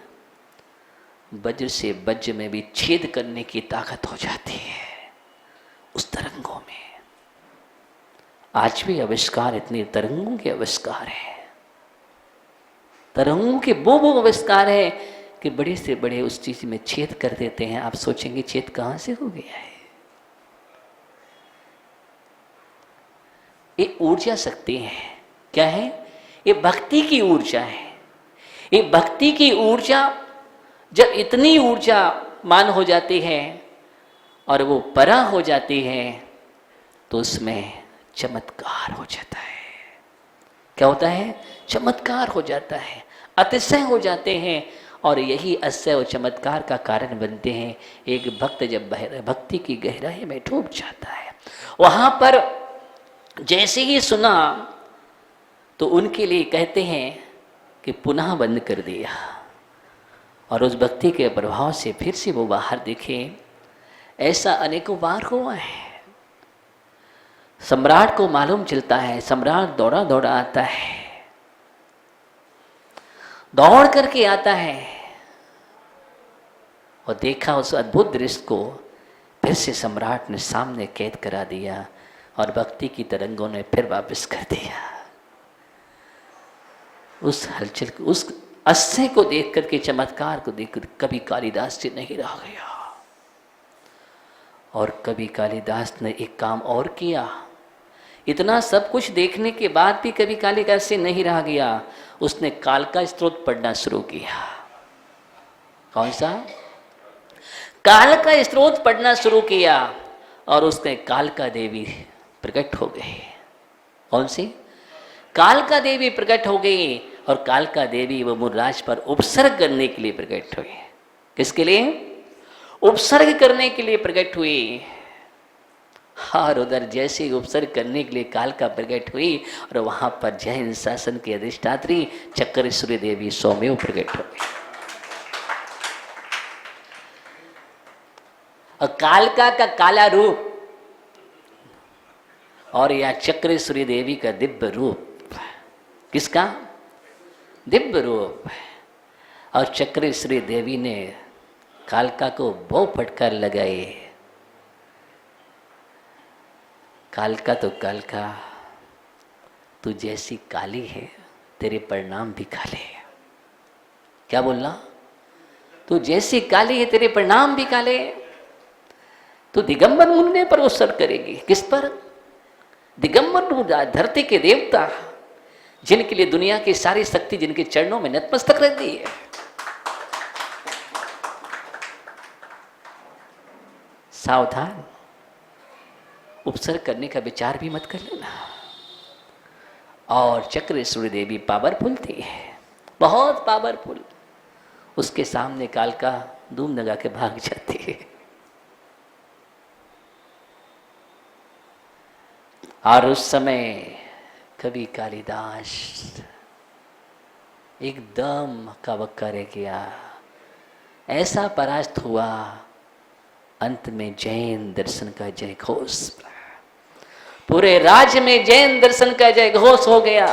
वज्र से वज्र में भी छेद करने की ताकत हो जाती है उस तरंगों में। आज भी आविष्कार, इतने तरंगों के आविष्कार है, तरंगों के वो आविष्कार है कि बड़े से बड़े उस चीज में छेद कर देते हैं। आप सोचेंगे छेद कहाँ से हो गया है? ये ऊर्जा शक्ति है। क्या है? ये भक्ति की ऊर्जा है। ये भक्ति की ऊर्जा जब इतनी ऊर्जा मान हो जाती है और वो परा हो जाती है तो उसमें चमत्कार हो जाता है। क्या होता है? चमत्कार हो जाता है, अतिशय हो जाते हैं। और यही अतिशय और चमत्कार का कारण बनते हैं। एक भक्त जब भक्ति की गहराई में डूब जाता है, वहां पर जैसे ही सुना तो उनके लिए कहते हैं कि पुनः बंद कर दिया, और उस भक्ति के प्रभाव से फिर से वो बाहर दिखे। ऐसा अनेकों बार हुआ है। सम्राट को मालूम चलता है, सम्राट दौड़ा दौड़ा आता है, दौड़ करके आता है और देखा उस अद्भुत दृश्य को। फिर से सम्राट ने सामने कैद करा दिया और भक्ति की तरंगों ने फिर वापस कर दिया। उस हलचल को, उस अस्य को देख करके, चमत्कार को देख कर कभी कालिदास से नहीं रह गया। और कभी कालिदास ने एक काम और किया। इतना सब कुछ देखने के बाद भी कभी कालिदास से नहीं रह गया। उसने काल का स्त्रोत पढ़ना शुरू किया। कौन सा? काल का स्त्रोत पढ़ना शुरू किया और उसने काल का देवी प्रकट हो गई। कौन सी? काल का देवी प्रकट हो गई। और काल का देवी वो मुर्राज पर उपसर्ग करने के लिए प्रकट हुई। किसके लिए? उपसर्ग करने के लिए प्रकट हुई। और उधर जैसे उपसर्ग करने के लिए काल का प्रकट हुई और वहां पर जैन शासन की अधिष्ठात्री चक्रेश्वरी देवी स्वयं प्रकट हो गई। और कालका का काला रूप और या चक्रेश्वरी देवी का दिव्य रूप। किसका? दिव्य रूप। और चक्रेश्वरी देवी ने कालका को बहु फटकार लगाए। कालका तो कालका, तू जैसी काली है तेरे परिणाम भी काले हैं। क्या बोलना? तू जैसी काली है तेरे परिणाम भी काले। तू दिगंबर मुन्ने पर उत्सर्ग करेगी। किस पर? दिगंबर धरती के देवता, जिनके लिए दुनिया की सारी शक्ति जिनके चरणों में नतमस्तक रहती है। सावधान, उपसर्ग करने का विचार भी मत कर लेना। और चक्रेश्वरी देवी पावरफुल थी, बहुत पावरफुल। उसके सामने काल का धूम लगा के भाग जाती है। और उस समय कवि कालिदास एकदम हक्का बक्का रह गया। ऐसा परास्त हुआ, अंत में जैन दर्शन का जय घोष, पूरे राज्य में जैन दर्शन का जय घोष हो गया।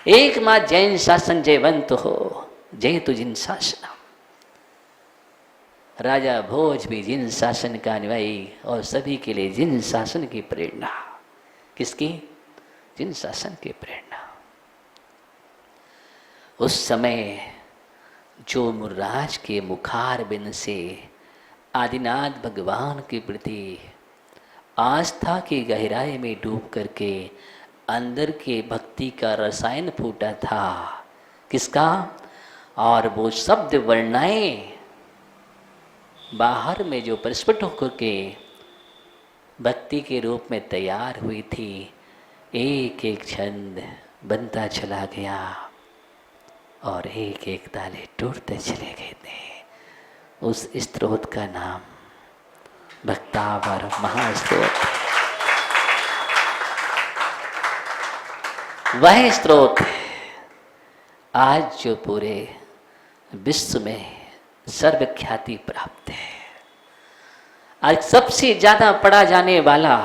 एक मां जैन शासन जयवंत हो, जय तु जिन शासन। राजा भोज भी जिन शासन का अनुयायी और सभी के लिए जिन शासन की प्रेरणा। किसकी? जिन शासन की प्रेरणा। उस समय जो मुर्राज के मुखार बिन से आदिनाथ भगवान के प्रति आस्था की गहराई में डूब करके अंदर के भक्ति का रसायन फूटा था। किसका? और वो शब्द वर्णाएं बाहर में जो प्रस्फुट होकर के भक्ति के रूप में तैयार हुई थी, एक एक छंद बनता चला गया और एक एक ताले टूटते चले गए थे। उस स्तोत्र का नाम भक्तावर महास्तोत्र। वह स्तोत्र आज जो पूरे विश्व में सर्वख्याति प्राप्त है। आज सबसे ज्यादा पढ़ा जाने वाला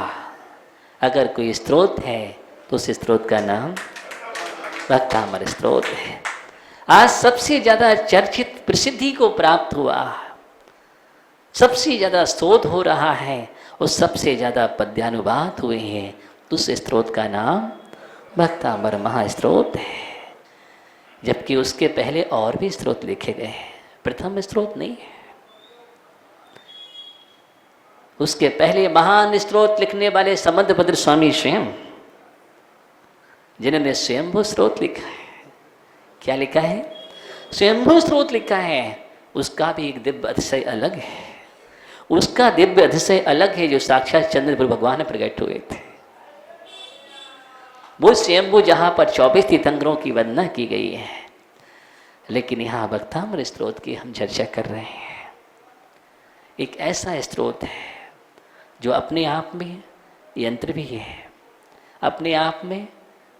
अगर कोई स्तोत्र है तो उस स्तोत्र का नाम भक्तामर स्तोत्र है। आज सबसे ज्यादा चर्चित प्रसिद्धि को प्राप्त हुआ, सबसे ज्यादा शोध हो रहा है और सबसे ज्यादा पद्यानुवाद हुए हैं, तो उस स्तोत्र का नाम भक्तामर महास्तोत्र है। जबकि उसके पहले और भी स्तोत्र लिखे गए हैं, प्रथम स्तोत्र नहीं है। उसके पहले महान स्त्रोत लिखने वाले समंतभद्र स्वामी स्वयं, जिन्होंने स्वयंभू स्त्रोत लिखा है। क्या लिखा है? स्वयंभू स्त्रोत लिखा है। उसका भी एक दिव्य अतिशय अलग है। उसका दिव्य अतिशय अलग है, जो साक्षात चंद्रप्रभु भगवान प्रकट हुए थे। वो स्वयंभू जहां पर 24 तीर्थंकरों की वंदना की गई है, लेकिन यहाँ भक्तामृत स्त्रोत की हम चर्चा कर रहे हैं। एक ऐसा स्त्रोत है जो अपने आप में यंत्र भी है, अपने आप में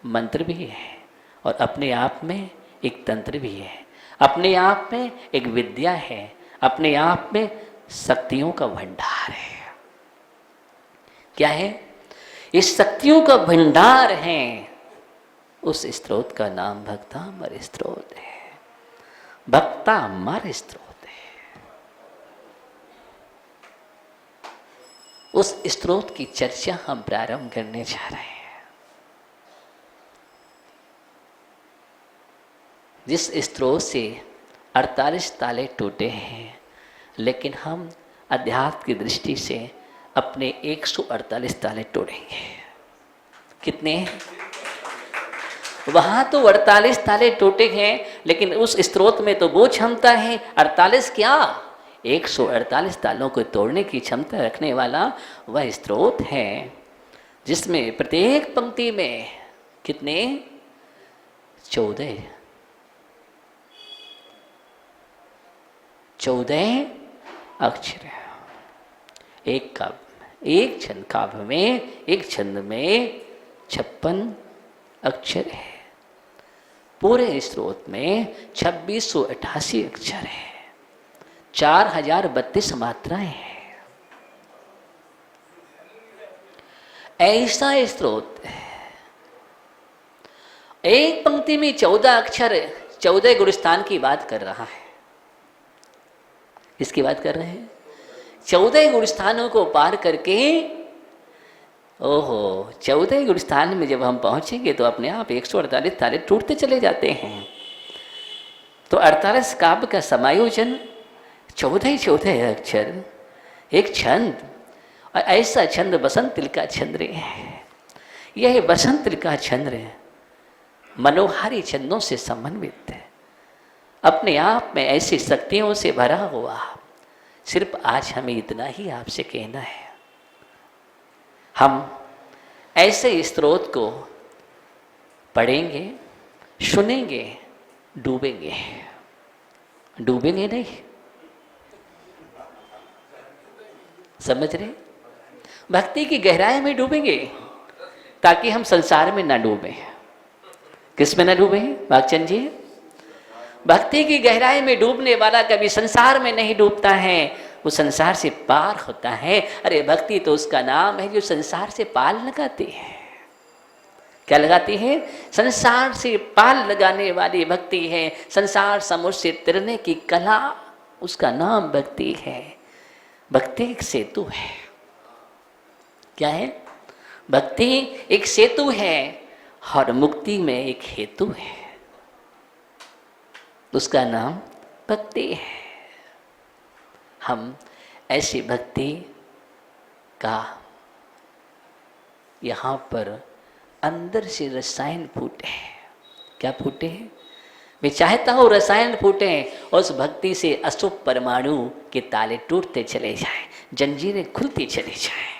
मंत्र भी है, और अपने आप में एक तंत्र भी है, अपने आप में एक विद्या है, अपने आप में शक्तियों का भंडार है। क्या है? इस शक्तियों का भंडार है। उस स्त्रोत का नाम भक्तामर स्त्रोत है। भक्तामर स्त्रोत है। उस स्त्रोत की चर्चा हम प्रारंभ करने जा रहे हैं। जिस स्त्रोत से 48 ताले टूटे हैं, लेकिन हम अध्यात्म की दृष्टि से अपने 148 ताले तोड़ेंगे। कितने? वहां तो 48 ताले टूटे हैं, लेकिन उस स्त्रोत में तो वो क्षमता है 48 क्या 148 तालों को तोड़ने की क्षमता रखने वाला वह स्त्रोत है, जिसमें प्रत्येक पंक्ति में कितने? 14 अक्षर। एक काव्य, एक छंद काव्य में, एक छंद में 56 अक्षर है। पूरे स्त्रोत में 2688 अक्षर है, 4032 मात्राएं हैं। ऐसा स्त्रोत है। एक पंक्ति में 14 अक्षर, 14 गुणस्थान की बात कर रहा है। किसकी बात कर रहे हैं? 14 गुणस्थानों को पार करके, ओहो, 14 गुणस्थान में जब हम पहुंचेंगे तो अपने आप 148 ताले टूटते चले जाते हैं। तो 48 काव्य का समायोजन 14 अक्षर, एक छंद, और ऐसा छंद बसंत का छंद है। यह बसंत का छंद है, मनोहारी छंदों से समन्वित है, अपने आप में ऐसी शक्तियों से भरा हुआ। सिर्फ आज हमें इतना ही आपसे कहना है, हम ऐसे स्त्रोत को पढ़ेंगे, सुनेंगे, डूबेंगे। डूबेंगे नहीं, समझ रहे? भक्ति की गहराई में डूबेंगे, ताकि हम संसार में ना डूबे। किस में ना डूबे भागचंद जी? भक्ति की गहराई में डूबने वाला कभी संसार में नहीं डूबता है, वो संसार से पार होता है। अरे भक्ति तो उसका नाम है जो संसार से पार लगाती है। क्या लगाती है? संसार से पार लगाने वाली भक्ति है। संसार समुद्र से तैरने की कला, उसका नाम भक्ति है। भक्ति एक सेतु है। क्या है? भक्ति एक सेतु है और मुक्ति में एक हेतु है। उसका नाम भक्ति है। हम ऐसी भक्ति का यहाँ पर अंदर से रसायन फूटे। क्या फूटे? मैं चाहता हूँ रसायन फूटे, उस भक्ति से अशुभ परमाणु के ताले टूटते चले जाएं, जंजीरें खुलती चली जाएं।